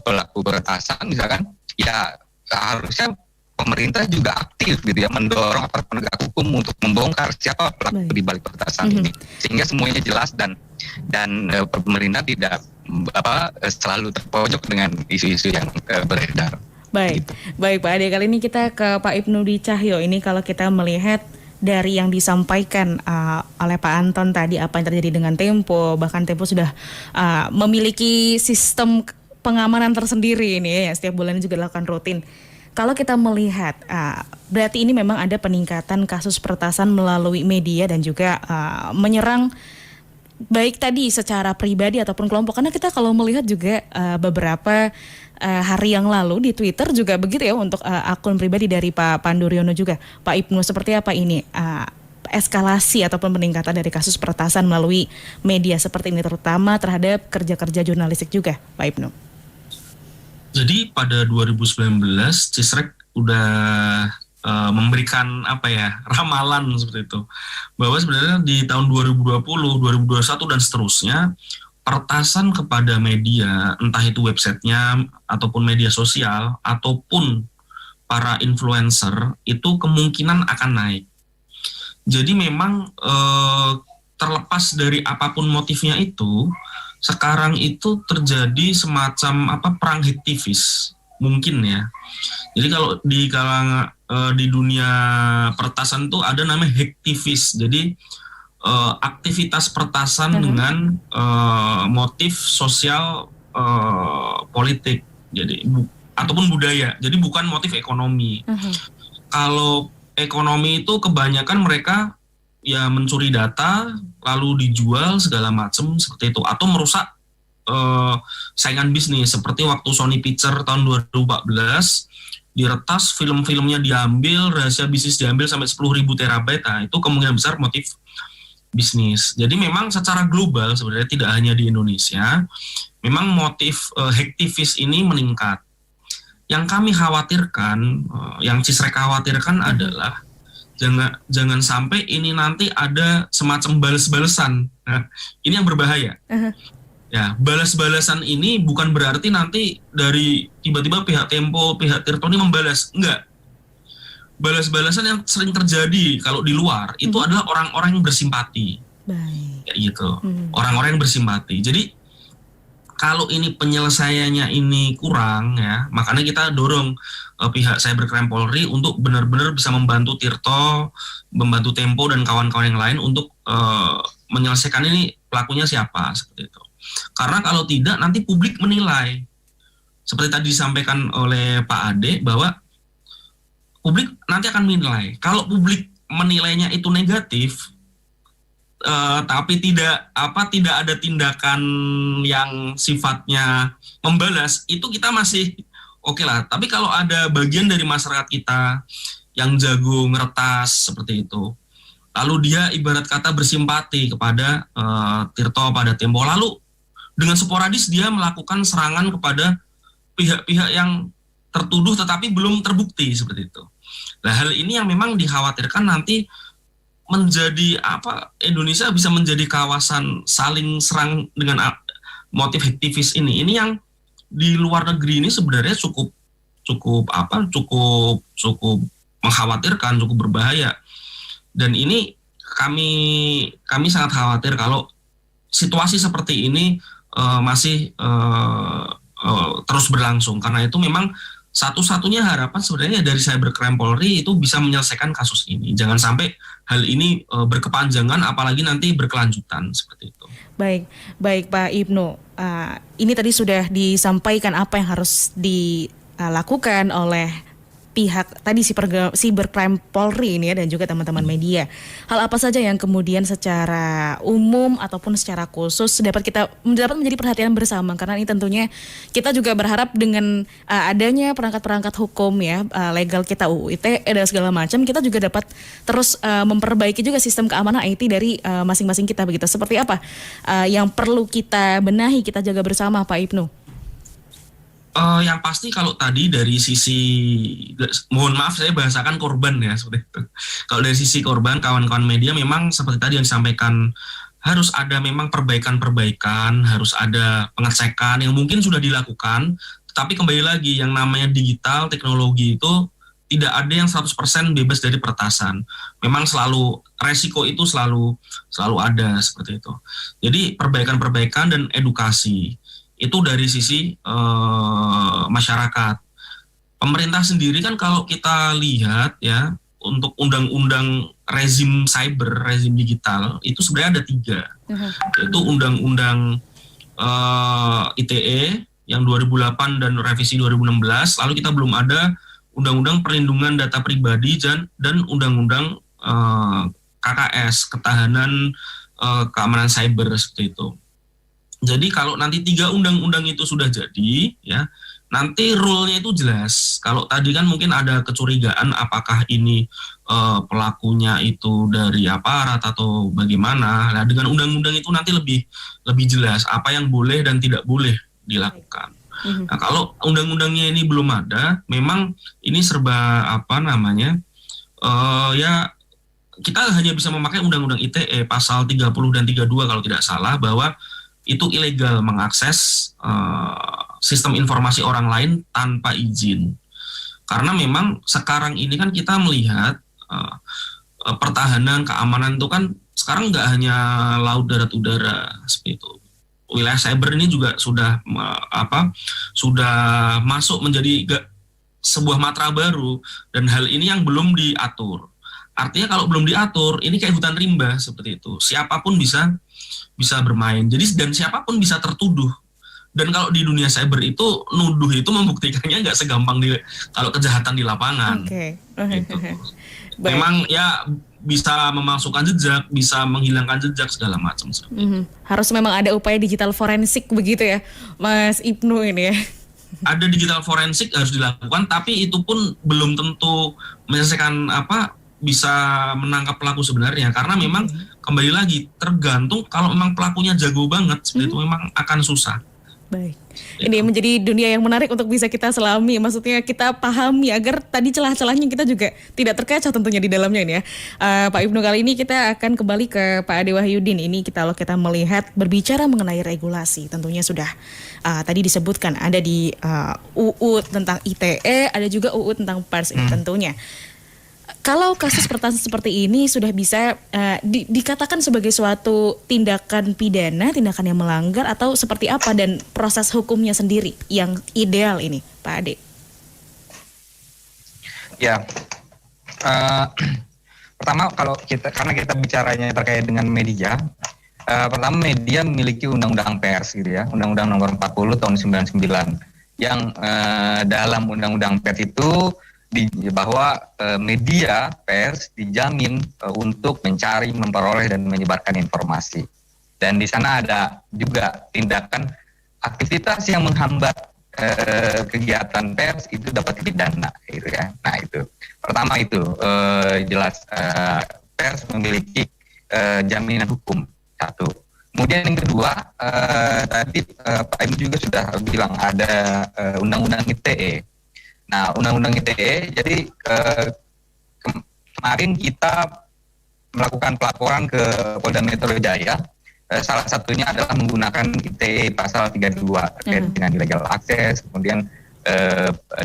pelaku peretasan, misalkan ya harusnya pemerintah juga aktif gitu ya, mendorong aparat penegak hukum untuk membongkar siapa pelaku di balik peretasan ini, sehingga semuanya jelas dan pemerintah tidak selalu terpojok dengan isu-isu yang beredar. Baik, baik Pak Ade, kali ini kita ke Pak Ibnu Dwi Cahyo. Ini kalau kita melihat dari yang disampaikan oleh Pak Anton tadi, apa yang terjadi dengan Tempo, bahkan Tempo sudah memiliki sistem pengamanan tersendiri ini ya, setiap bulan juga dilakukan rutin. Kalau kita melihat, berarti ini memang ada peningkatan kasus peretasan melalui media dan juga menyerang baik tadi secara pribadi ataupun kelompok. Karena kita kalau melihat juga beberapa hari yang lalu di Twitter juga begitu ya untuk akun pribadi dari Pak Pandu Riono juga. Pak Ibnu, seperti apa ini eskalasi ataupun peningkatan dari kasus peretasan melalui media seperti ini, terutama terhadap kerja-kerja jurnalistik juga, Pak Ibnu? Jadi pada 2019 Cisrek udah memberikan ramalan seperti itu, bahwa sebenarnya di tahun 2020, 2021 dan seterusnya peretasan kepada media, entah itu websitenya ataupun media sosial ataupun para influencer, itu kemungkinan akan naik. Jadi memang terlepas dari apapun motifnya itu, sekarang itu terjadi semacam perang hektivis mungkin ya. Jadi kalau di kalangan di dunia peretasan itu ada namanya hektivis. Jadi aktivitas peretasan dengan motif sosial politik. Jadi ataupun budaya. Jadi bukan motif ekonomi. Kalau ekonomi itu kebanyakan mereka ya mencuri data lalu dijual segala macam seperti itu, atau merusak saingan bisnis seperti waktu Sony Picture tahun 2014 diretas, film-filmnya diambil, rahasia bisnis diambil sampai 10.000 terabyte. Nah, itu kemungkinan besar motif bisnis. Jadi memang secara global sebenarnya tidak hanya di Indonesia, memang motif hektivis ini meningkat. Yang kami khawatirkan, yang Cisrek khawatirkan adalah jangan sampai ini nanti ada semacam balas-balasan. Nah, ini yang berbahaya. Ya, balas-balasan ini bukan berarti nanti dari tiba-tiba pihak Tempo, pihak Tirto ini membalas. Enggak. Balas-balasan yang sering terjadi kalau di luar itu adalah orang-orang yang bersimpati. Baik. Ya gitu. Orang-orang yang bersimpati. Jadi kalau ini penyelesaiannya ini kurang ya, makanya kita dorong pihak Cybercrime Polri untuk benar-benar bisa membantu Tirto, membantu Tempo dan kawan-kawan yang lain untuk menyelesaikan ini pelakunya siapa seperti itu. Karena kalau tidak nanti publik menilai. Seperti tadi disampaikan oleh Pak Ade bahwa publik nanti akan menilai. Kalau publik menilainya itu negatif, tapi tidak ada tindakan yang sifatnya membalas, itu kita masih oke lah. Tapi kalau ada bagian dari masyarakat kita yang jago ngeretas seperti itu, lalu dia ibarat kata bersimpati kepada Tirto pada Tempo, lalu dengan sporadis dia melakukan serangan kepada pihak-pihak yang tertuduh tetapi belum terbukti seperti itu. Nah, hal ini yang memang dikhawatirkan nanti menjadi Indonesia bisa menjadi kawasan saling serang dengan motif aktivis ini. Ini yang di luar negeri ini sebenarnya cukup mengkhawatirkan, cukup berbahaya. Dan ini kami sangat khawatir kalau situasi seperti ini masih terus berlangsung, karena itu memang satu-satunya harapan sebenarnya dari Cybercrime Polri itu bisa menyelesaikan kasus ini. Jangan sampai hal ini berkepanjangan, apalagi nanti berkelanjutan seperti itu. Baik Pak Ibnu. Ini tadi sudah disampaikan apa yang harus dilakukan oleh pihak tadi Cybercrime Polri ini ya, dan juga teman-teman media. Hal apa saja yang kemudian secara umum ataupun secara khusus dapat menjadi perhatian bersama, karena ini tentunya kita juga berharap dengan adanya perangkat-perangkat hukum ya, legal kita, UU ITE dan segala macam, kita juga dapat terus memperbaiki juga sistem keamanan IT dari masing-masing kita begitu. Seperti apa yang perlu kita benahi, kita jaga bersama Pak Ibnu? Yang pasti kalau tadi dari sisi, mohon maaf saya bahasakan korban ya seperti itu. Kalau dari sisi korban, kawan-kawan media memang seperti tadi yang disampaikan, harus ada memang perbaikan, harus ada pengecekan yang mungkin sudah dilakukan, tapi kembali lagi yang namanya digital, teknologi itu tidak ada yang 100% bebas dari peretasan. Memang selalu resiko itu selalu ada seperti itu. Jadi perbaikan dan edukasi itu dari sisi masyarakat. Pemerintah sendiri kan kalau kita lihat ya, untuk undang-undang rezim cyber, rezim digital itu sebenarnya ada 3, yaitu undang-undang ITE yang 2008 dan revisi 2016, lalu kita belum ada undang-undang perlindungan data pribadi dan undang-undang KKS, ketahanan keamanan cyber seperti itu. Jadi kalau nanti 3 undang-undang itu sudah jadi, ya nanti rule-nya itu jelas. Kalau tadi kan mungkin ada kecurigaan apakah ini pelakunya itu dari aparat atau bagaimana. Nah, dengan undang-undang itu nanti lebih jelas apa yang boleh dan tidak boleh dilakukan. Nah, kalau undang-undangnya ini belum ada, memang ini serba ya kita hanya bisa memakai undang-undang ITE pasal 30 dan 32 kalau tidak salah, bahwa itu ilegal mengakses sistem informasi orang lain tanpa izin. Karena memang sekarang ini kan kita melihat pertahanan, keamanan itu kan sekarang nggak hanya laut, darat, udara seperti itu. Wilayah cyber ini juga sudah masuk menjadi sebuah matra baru, dan hal ini yang belum diatur. Artinya kalau belum diatur, ini kayak hutan rimba seperti itu. Siapapun bisa bermain. Jadi dan siapapun bisa tertuduh. Dan kalau di dunia cyber itu nuduh itu membuktikannya nggak segampang kalau kejahatan di lapangan. Oke. Gitu. Memang ya bisa memasukkan jejak, bisa menghilangkan jejak segala macam. Harus memang ada upaya digital forensik begitu ya, Mas Ibnu ini ya. Ada digital forensik harus dilakukan, tapi itu pun belum tentu menyelesaikan bisa menangkap pelaku sebenarnya, karena memang kembali lagi tergantung. Kalau memang pelakunya jago banget seperti itu memang akan susah. Baik. Ini menjadi dunia yang menarik untuk bisa kita selami, maksudnya kita pahami agar tadi celah-celahnya kita juga tidak terkecoh tentunya di dalamnya ini ya. Pak Ibnu, kali ini kita akan kembali ke Pak Ade Wahyudin. Ini kita melihat berbicara mengenai regulasi, tentunya sudah tadi disebutkan ada di UU tentang ITE, ada juga UU tentang pers ini tentunya. Kalau kasus peretasan seperti ini sudah bisa dikatakan sebagai suatu tindakan pidana, tindakan yang melanggar, atau seperti apa, dan proses hukumnya sendiri yang ideal ini, Pak Ade? Ya, pertama karena kita bicaranya terkait dengan media, pertama media memiliki undang-undang pers gitu ya, Undang-Undang Nomor 40 tahun 99, yang dalam undang-undang pers itu bahwa media pers dijamin untuk mencari, memperoleh dan menyebarkan informasi. Dan di sana ada juga tindakan aktivitas yang menghambat kegiatan pers itu dapat dipidana gitu ya. Nah itu pertama itu jelas pers memiliki jaminan hukum satu. Kemudian yang kedua tadi Pak Ibu juga sudah bilang ada undang-undang ITE. Nah undang-undang ITE jadi kemarin kita melakukan pelaporan ke Polda Metro Jaya. Salah satunya adalah menggunakan ITE pasal 32 terkait dengan illegal access, kemudian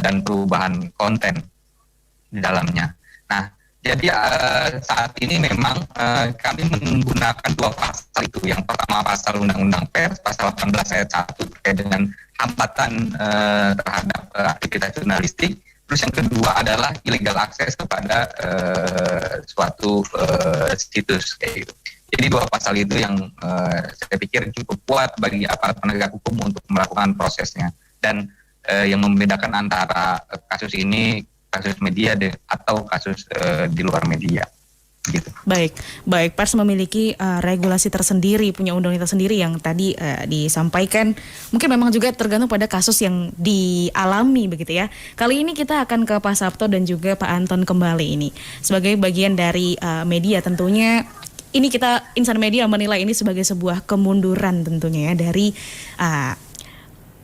dan perubahan konten di dalamnya. Nah, jadi saat ini memang kami menggunakan dua pasal itu. Yang pertama pasal Undang-Undang Pers, pasal 18 ayat 1 terkait dengan hambatan terhadap aktivitas jurnalistik. Terus yang kedua adalah illegal access kepada suatu situs kayak gitu. Jadi dua pasal itu yang saya pikir cukup kuat bagi aparat penegak hukum untuk melakukan prosesnya. Dan yang membedakan antara kasus ini, kasus media atau kasus di luar media. Gitu. Baik. Pers memiliki regulasi tersendiri, punya undang-undang tersendiri yang tadi disampaikan. Mungkin memang juga tergantung pada kasus yang dialami begitu ya. Kali ini kita akan ke Pak Sabto dan juga Pak Anton kembali ini. Sebagai bagian dari media tentunya, ini kita Insan Media menilai ini sebagai sebuah kemunduran tentunya ya dari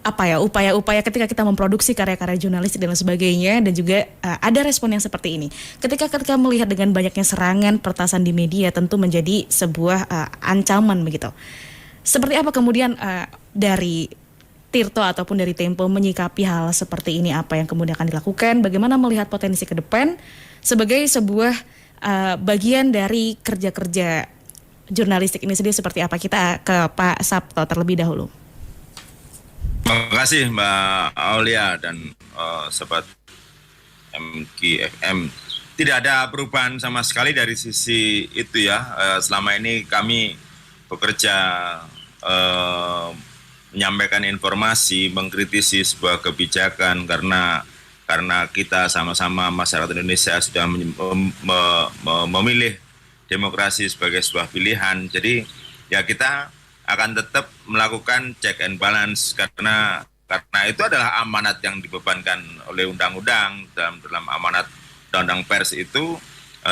upaya-upaya ketika kita memproduksi karya-karya jurnalistik dan sebagainya, dan juga ada respon yang seperti ini. Ketika melihat dengan banyaknya serangan pertasan di media tentu menjadi sebuah ancaman begitu. Seperti apa kemudian dari Tirto ataupun dari Tempo menyikapi hal seperti ini, apa yang kemudian akan dilakukan, bagaimana melihat potensi ke depan sebagai sebuah bagian dari kerja-kerja jurnalistik ini sendiri seperti apa? Kita ke Pak Sabto terlebih dahulu. Terima kasih Mbak Aulia dan sobat MKFM. Tidak ada perubahan sama sekali dari sisi itu ya. Selama ini kami bekerja menyampaikan informasi, mengkritisi sebuah kebijakan karena kita sama-sama masyarakat Indonesia sudah memilih demokrasi sebagai sebuah pilihan. Jadi ya kita akan tetap melakukan check and balance karena itu adalah amanat yang dibebankan oleh undang-undang. Dalam amanat undang-undang pers itu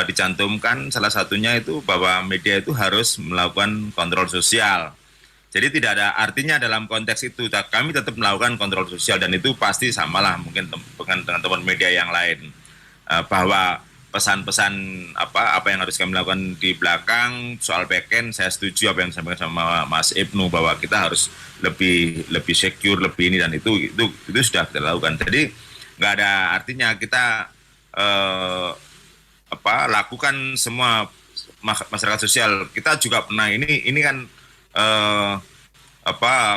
dicantumkan salah satunya itu bahwa media itu harus melakukan kontrol sosial. Jadi tidak ada artinya dalam konteks itu kami tetap melakukan kontrol sosial, dan itu pasti samalah mungkin dengan teman-teman media yang lain, bahwa pesan-pesan apa yang harus kami lakukan di belakang soal backend, saya setuju apa yang disampaikan sama Mas Ibnu bahwa kita harus lebih secure, lebih ini, dan itu sudah kita lakukan. Jadi nggak ada artinya kita lakukan semua masyarakat sosial. Kita juga pernah ini kan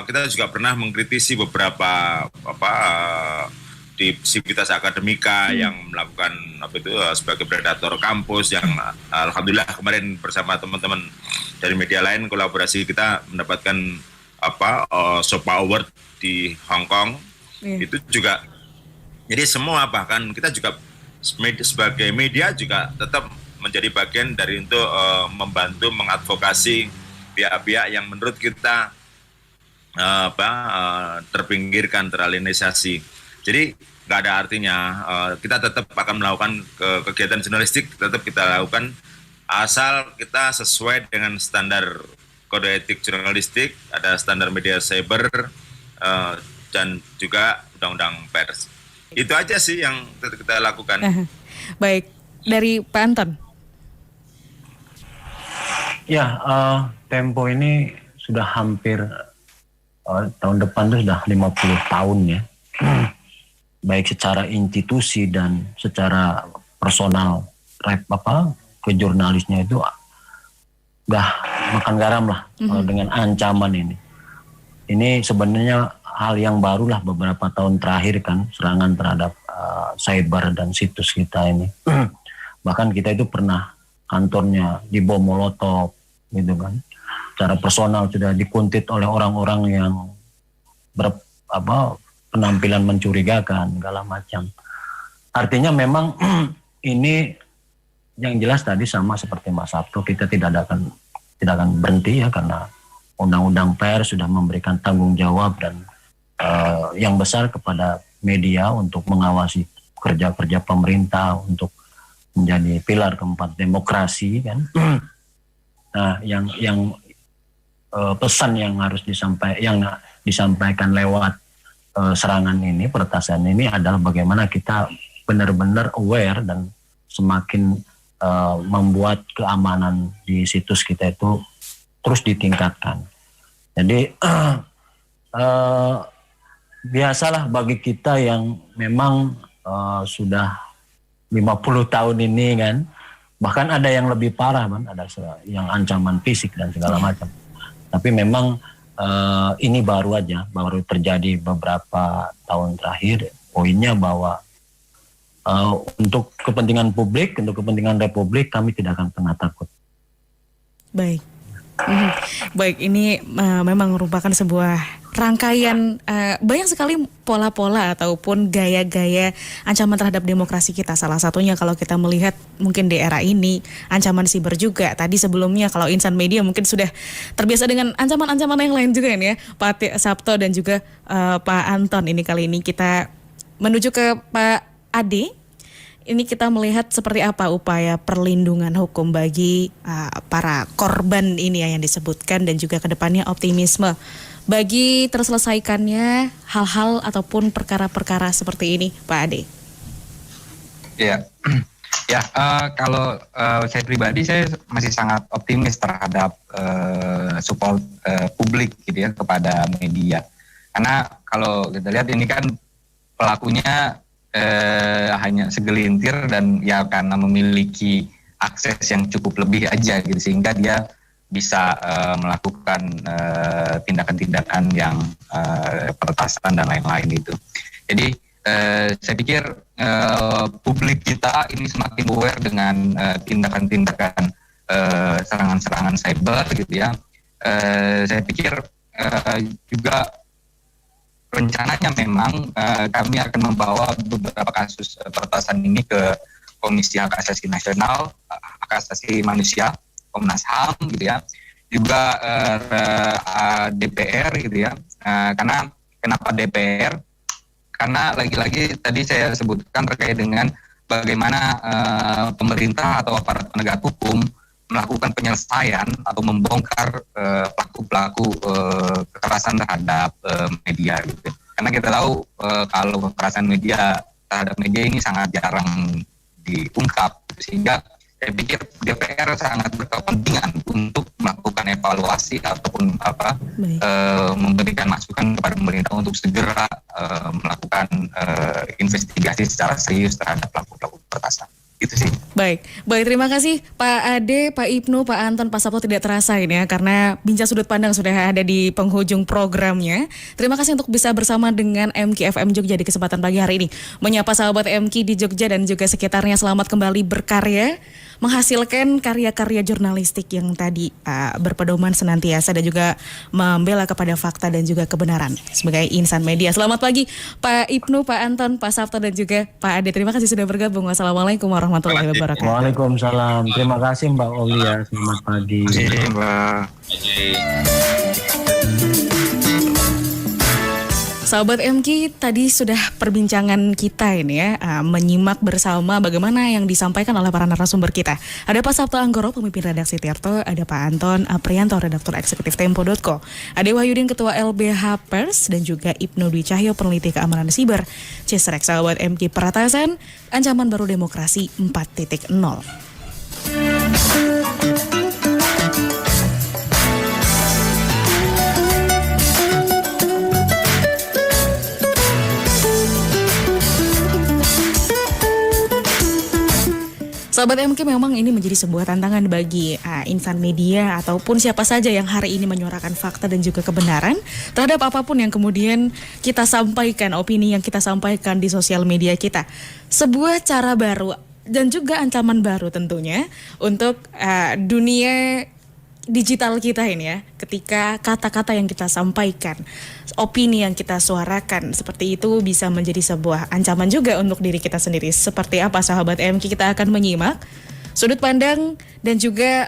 kita juga pernah mengkritisi beberapa di sivitas akademika yang melakukan sebagai predator kampus yang alhamdulillah kemarin bersama teman-teman dari media lain kolaborasi kita mendapatkan SOPA Award di Hong Kong. Itu juga jadi semua bahkan kita juga sebagai media juga tetap menjadi bagian dari untuk membantu mengadvokasi pihak-pihak yang menurut kita terpinggirkan, teralienisasi. Jadi nggak ada artinya kita tetap akan melakukan kegiatan jurnalistik, tetap kita lakukan asal kita sesuai dengan standar kode etik jurnalistik, ada standar media cyber dan juga undang-undang pers. Itu aja sih yang kita lakukan. Baik, dari Pak Anton. Ya, Tempo ini sudah hampir tahun depan itu sudah 50 tahun ya. Baik secara institusi dan secara personal ke jurnalisnya itu udah makan garam lah dengan ancaman ini. Ini sebenarnya hal yang baru lah beberapa tahun terakhir kan, serangan terhadap cyber dan situs kita ini. Bahkan kita itu pernah kantornya dibom molotov gitu kan. Secara personal sudah dikuntit oleh orang-orang yang penampilan mencurigakan segala macam. Artinya memang ini yang jelas tadi sama seperti Mas Sabto, kita tidak akan berhenti ya, karena undang-undang pers sudah memberikan tanggung jawab dan yang besar kepada media untuk mengawasi kerja-kerja pemerintah untuk menjadi pilar keempat demokrasi kan. Nah, yang pesan yang harus disampaikan lewat serangan ini, peretasan ini adalah bagaimana kita benar-benar aware dan semakin membuat keamanan di situs kita itu terus ditingkatkan. Jadi biasalah bagi kita yang memang sudah 50 tahun ini kan, bahkan ada yang lebih parah kan, ada yang ancaman fisik dan segala macam. Tapi memang ini baru terjadi beberapa tahun terakhir. Poinnya bahwa untuk kepentingan publik, untuk kepentingan Republik, kami tidak akan pernah takut. Baik. Baik, ini memang merupakan sebuah rangkaian banyak sekali pola-pola ataupun gaya-gaya ancaman terhadap demokrasi kita. Salah satunya kalau kita melihat mungkin di era ini ancaman siber juga. Tadi sebelumnya kalau Insan Media mungkin sudah terbiasa dengan ancaman-ancaman yang lain juga ya, Pak Sabto dan juga Pak Anton. Ini kali ini kita menuju ke Pak Ade. Ini kita melihat seperti apa upaya perlindungan hukum bagi para korban ini yang disebutkan, dan juga kedepannya optimisme bagi terselesaikannya hal-hal ataupun perkara-perkara seperti ini, Pak Ade. Ya, kalau saya pribadi saya masih sangat optimis terhadap support publik gitu ya kepada media. Karena kalau kita lihat ini kan pelakunya hanya segelintir dan ya karena memiliki akses yang cukup lebih aja gitu, sehingga dia bisa melakukan tindakan-tindakan yang peretasan dan lain-lain gitu. Jadi saya pikir publik kita ini semakin aware dengan tindakan-tindakan serangan-serangan cyber gitu ya. Saya pikir juga rencananya memang kami akan membawa beberapa kasus peretasan ini ke Komisi Hak Asasi Nasional, Hak Asasi Manusia, Komnas HAM gitu ya, juga DPR gitu ya. Karena kenapa DPR? Karena lagi-lagi tadi saya sebutkan terkait dengan bagaimana pemerintah atau aparat penegak hukum melakukan penyelesaian atau membongkar pelaku-pelaku kekerasan terhadap media gitu. Karena kita tahu kalau kekerasan media terhadap media ini sangat jarang diungkap, sehingga saya pikir DPR sangat berkepentingan untuk melakukan evaluasi ataupun memberikan masukan kepada pemerintah untuk segera melakukan investigasi secara serius terhadap pelaku-pelaku peretasan. Itu sih. Baik, terima kasih Pak Ade, Pak Ibnu, Pak Anton, Pak Sabto. Tidak terasa ini ya, karena Bincang Sudut Pandang sudah ada di penghujung programnya. Terima kasih untuk bisa bersama dengan MK FM Jogja di kesempatan pagi hari ini. Menyapa sahabat MK di Jogja dan juga sekitarnya, selamat kembali berkarya, menghasilkan karya-karya jurnalistik yang tadi berpedoman senantiasa dan juga membela kepada fakta dan juga kebenaran sebagai insan media. Selamat pagi Pak Ibnu, Pak Anton, Pak Sabto dan juga Pak Ade. Terima kasih sudah bergabung. Wassalamualaikum warahmatullahi wabarakatuh. Waalaikumsalam. Terima kasih Mbak Olia. Selamat pagi. Terima kasih Mbak. Sahabat MK, tadi sudah perbincangan kita ini ya, menyimak bersama bagaimana yang disampaikan oleh para narasumber kita. Ada Pak Sabto Anggoro, pemimpin redaksi Tirto, ada Pak Anton Aprianto, redaktur eksekutif Tempo.co, ada Wahyudin, ketua LBH Pers, dan juga Ibnu Dwi Cahyo, peneliti keamanan siber. Cisrek, sahabat MK, peretasan, ancaman baru demokrasi 4.0. Sahabat MK, memang ini menjadi sebuah tantangan bagi insan media ataupun siapa saja yang hari ini menyuarakan fakta dan juga kebenaran terhadap apapun yang kemudian kita sampaikan, opini yang kita sampaikan di sosial media kita. Sebuah cara baru dan juga ancaman baru tentunya untuk dunia digital kita ini ya, ketika kata-kata yang kita sampaikan, opini yang kita suarakan seperti itu bisa menjadi sebuah ancaman juga untuk diri kita sendiri. Seperti apa sahabat MK, kita akan menyimak sudut pandang dan juga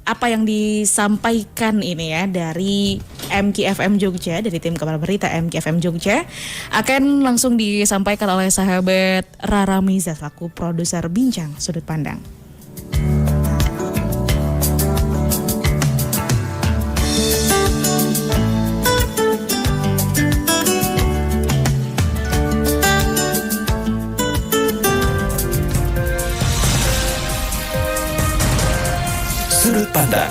apa yang disampaikan ini ya dari MKFM Jogja, dari tim kabar berita MKFM Jogja, akan langsung disampaikan oleh sahabat Rara Miza selaku produser Bincang Sudut Pandang. Sudut Pandang.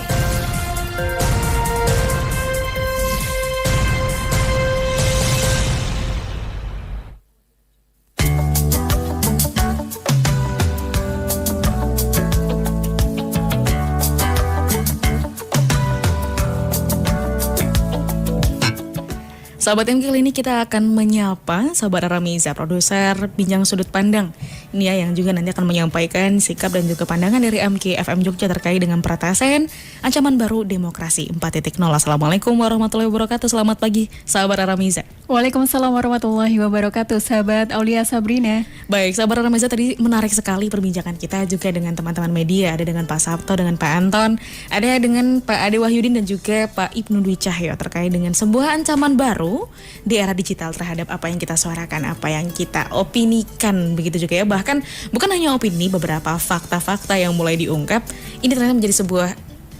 Sahabat MK, kali ini kita akan menyapa sahabat Rara Miza, produser Bincang Sudut Pandang. Ini ya yang juga nanti akan menyampaikan sikap dan juga pandangan dari MKFM Jogja terkait dengan peretasan ancaman baru demokrasi 4.0. Assalamualaikum warahmatullahi wabarakatuh. Selamat pagi sahabat Rara Miza. Waalaikumsalam warahmatullahi wabarakatuh, sahabat Aulia Sabrina. Baik, sahabat Rara Miza, tadi menarik sekali perbincangan kita juga dengan teman-teman media. Ada dengan Pak Sabto, dengan Pak Anton, ada dengan Pak Ade Wahyudin dan juga Pak Ibnu Dwi Cahyo terkait dengan sebuah ancaman baru di era digital terhadap apa yang kita suarakan, apa yang kita opinikan, begitu juga ya. Bahkan bukan hanya opini, beberapa fakta-fakta yang mulai diungkap ini ternyata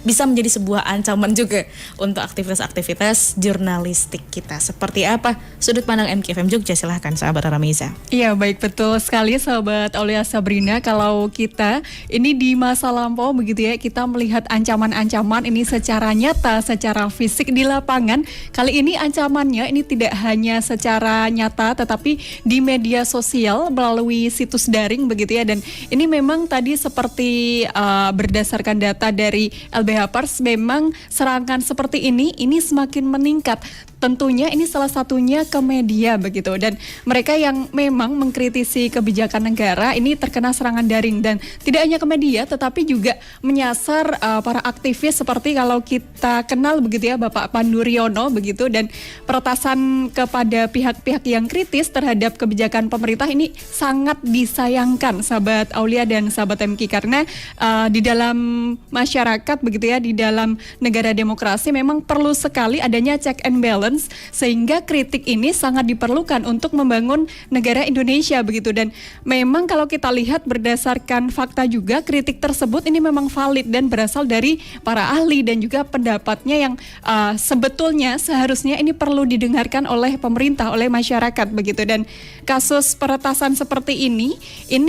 bisa menjadi sebuah ancaman juga untuk aktivitas-aktivitas jurnalistik kita. Seperti apa sudut pandang MKFM Jogja? Silahkan sahabat Rara Miza. Iya, baik, betul sekali sahabat Aulia Sabrina. Kalau kita ini di masa lampau begitu ya, kita melihat ancaman-ancaman ini secara nyata, secara fisik di lapangan. Kali ini ancamannya ini tidak hanya secara nyata tetapi di media sosial melalui situs daring begitu ya. Dan ini memang tadi seperti berdasarkan data dari LBH Pers, memang serangan seperti ini semakin meningkat. Tentunya ini salah satunya ke media begitu, dan mereka yang memang mengkritisi kebijakan negara ini terkena serangan daring, dan tidak hanya ke media tetapi juga menyasar para aktivis seperti kalau kita kenal begitu ya Bapak Pandu Riono begitu, dan peretasan kepada pihak-pihak yang kritis terhadap kebijakan pemerintah ini sangat disayangkan sahabat Aulia dan sahabat MK, karena di dalam masyarakat begitu ya, di dalam negara demokrasi memang perlu sekali adanya check and balance, sehingga kritik ini sangat diperlukan untuk membangun negara Indonesia begitu. Dan memang kalau kita lihat berdasarkan fakta juga, kritik tersebut ini memang valid dan berasal dari para ahli dan juga pendapatnya yang sebetulnya seharusnya ini perlu didengarkan oleh pemerintah, oleh masyarakat begitu. Dan kasus peretasan seperti ini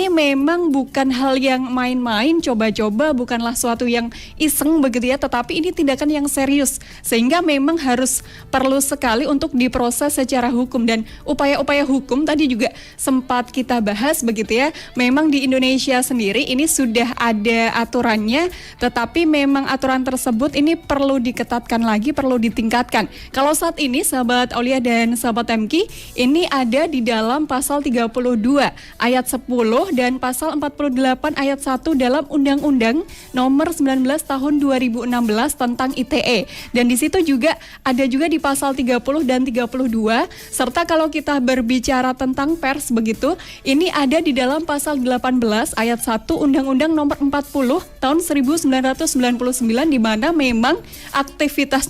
memang bukan hal yang main-main, coba-coba, bukanlah suatu yang iseng begitu ya, tetapi ini tindakan yang serius, sehingga memang harus perlu sekali untuk diproses secara hukum. Dan upaya-upaya hukum tadi juga sempat kita bahas begitu ya. Memang di Indonesia sendiri ini sudah ada aturannya, tetapi memang aturan tersebut ini perlu diketatkan lagi, perlu ditingkatkan. Kalau saat ini sahabat Aulia dan sahabat MK, ini ada di dalam pasal 32 ayat 10 dan pasal 48 ayat 1 dalam Undang-Undang nomor 19 tahun 2016 tentang ITE. Dan di situ juga ada juga di pasal 30 dan 32, serta kalau kita berbicara tentang pers begitu, ini ada di dalam pasal 18 ayat 1 Undang-Undang nomor 40 tahun 1999, di mana memang aktivitas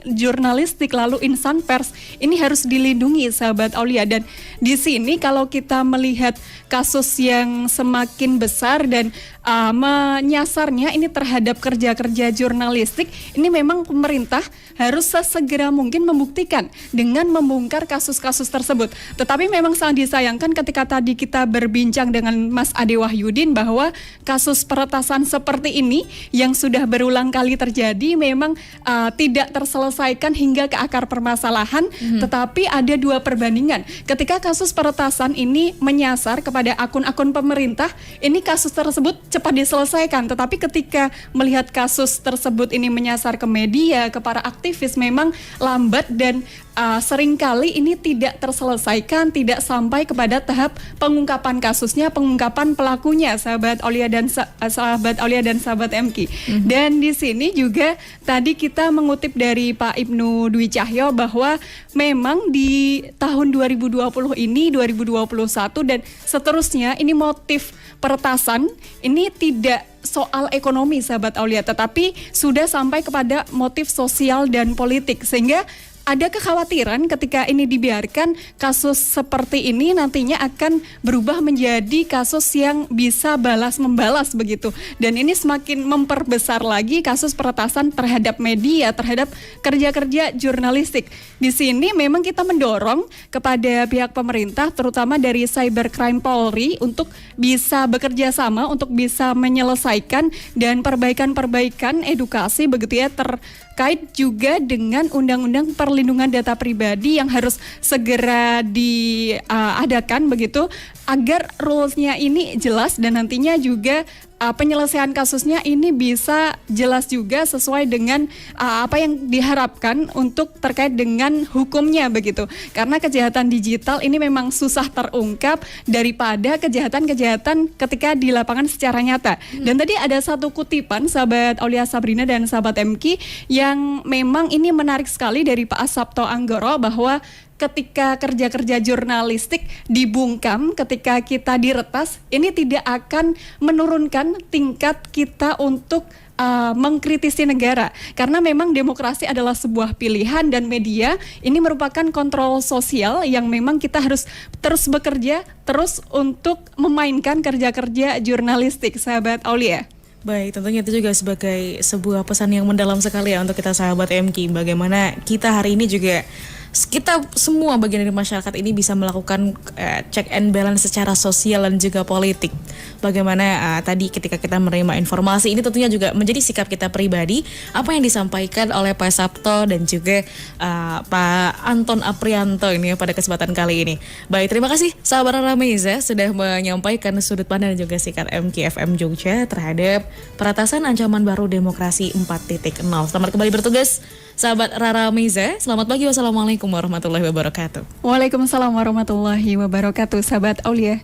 jurnalistik lalu insan pers ini harus dilindungi sahabat Aulia. Dan di sini kalau kita melihat kasus yang semakin besar dan menyasarnya ini terhadap kerja-kerja jurnalistik, ini memang pemerintah harus sesegera mungkin membuktikan dengan membongkar kasus-kasus tersebut. Tetapi memang sangat disayangkan ketika tadi kita berbincang dengan Mas Ade Wahyudin bahwa kasus peretasan seperti ini yang sudah berulang kali terjadi memang tidak terselesaikan hingga ke akar permasalahan, tetapi ada dua perbandingan. Ketika kasus peretasan ini menyasar kepada akun-akun pemerintah, ini kasus tersebut cepat diselesaikan, tetapi ketika melihat kasus tersebut ini menyasar ke media, ke para aktivis, memang lambat dan seringkali ini tidak terselesaikan, tidak sampai kepada tahap pengungkapan kasusnya, pengungkapan pelakunya, sahabat Aulia dan sahabat MK. Dan di sini juga tadi kita mengutip dari Pak Ibnu Dwi Cahyo bahwa memang di tahun 2020 ini, 2021 dan seterusnya, ini motif peretasan ini tidak soal ekonomi, sahabat Aulia, tetapi sudah sampai kepada motif sosial dan politik, sehingga ada kekhawatiran ketika ini dibiarkan, kasus seperti ini nantinya akan berubah menjadi kasus yang bisa balas-membalas begitu. Dan ini semakin memperbesar lagi kasus peretasan terhadap media, terhadap kerja-kerja jurnalistik. Di sini memang kita mendorong kepada pihak pemerintah, terutama dari Cybercrime Polri, untuk bisa bekerja sama, untuk bisa menyelesaikan dan perbaikan-perbaikan edukasi begitu ya, terkait juga dengan Undang-Undang Perlindungan Data Pribadi yang harus segera diadakan begitu, agar rules-nya ini jelas dan nantinya juga penyelesaian kasusnya ini bisa jelas juga sesuai dengan apa yang diharapkan untuk terkait dengan hukumnya begitu. Karena kejahatan digital ini memang susah terungkap daripada kejahatan-kejahatan ketika di lapangan secara nyata. Dan tadi ada satu kutipan sahabat Aulia Sabrina dan sahabat MK yang memang ini menarik sekali dari Pak Sabto Anggoro, bahwa ketika kerja-kerja jurnalistik dibungkam, ketika kita diretas, ini tidak akan menurunkan tingkat kita untuk mengkritisi negara. Karena memang demokrasi adalah sebuah pilihan dan media ini merupakan kontrol sosial yang memang kita harus terus bekerja, terus untuk memainkan kerja-kerja jurnalistik, sahabat Aulia. Baik, tentunya itu juga sebagai sebuah pesan yang mendalam sekali ya untuk kita sahabat MK. Bagaimana kita hari ini juga, kita semua bagian dari masyarakat ini bisa melakukan check and balance secara sosial dan juga politik. Bagaimana tadi ketika kita menerima informasi ini tentunya juga menjadi sikap kita pribadi, apa yang disampaikan oleh Pak Sabto dan juga Pak Anton Aprianto ini pada kesempatan kali ini. Baik, terima kasih sahabat Rameza sudah menyampaikan sudut pandang dan juga sikap MKFM Jogja terhadap peretasan ancaman baru demokrasi 4.0. Selamat kembali bertugas sahabat Rara Meza. Selamat pagi, wassalamualaikum warahmatullahi wabarakatuh. Waalaikumsalam warahmatullahi wabarakatuh, sahabat Aulia.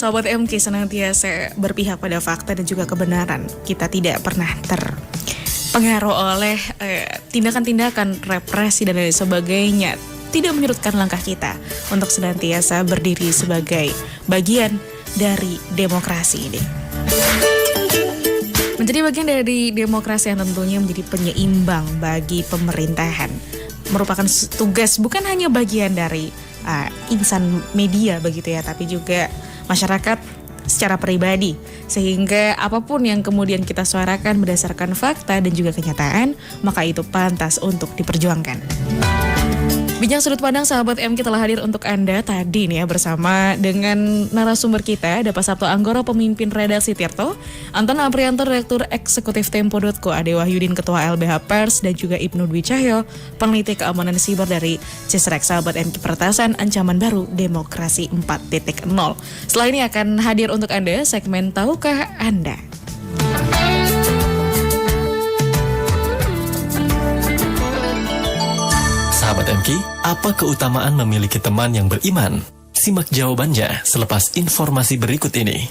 Sahabat MK senantiasa berpihak pada fakta dan juga kebenaran. Kita tidak pernah terpengaruh oleh tindakan-tindakan represi dan lain sebagainya. Tidak menyurutkan langkah kita untuk senantiasa berdiri sebagai bagian dari demokrasi ini. Menjadi bagian dari demokrasi yang tentunya menjadi penyeimbang bagi pemerintahan. Merupakan tugas bukan hanya bagian dari insan media begitu ya, tapi juga masyarakat secara pribadi, sehingga apapun yang kemudian kita suarakan berdasarkan fakta dan juga kenyataan, maka itu pantas untuk diperjuangkan. Bincang Sudut Pandang sahabat MK telah hadir untuk Anda tadi nih ya, bersama dengan narasumber kita, ada Pak Sabto Anggoro, pemimpin redaksi Tirto, Anton Aprianto, Direktur Eksekutif Tempo.co, Ade Wahyudin, Ketua LBH Pers, dan juga Ibnu Dwi Cahyo, peneliti keamanan siber dari CISREX. Sahabat MK, peretasan ancaman baru demokrasi 4.0. Setelah ini akan hadir untuk Anda segmen Tahukah Anda? Sahabat MK, apa keutamaan memiliki teman yang beriman? Simak jawabannya selepas informasi berikut ini.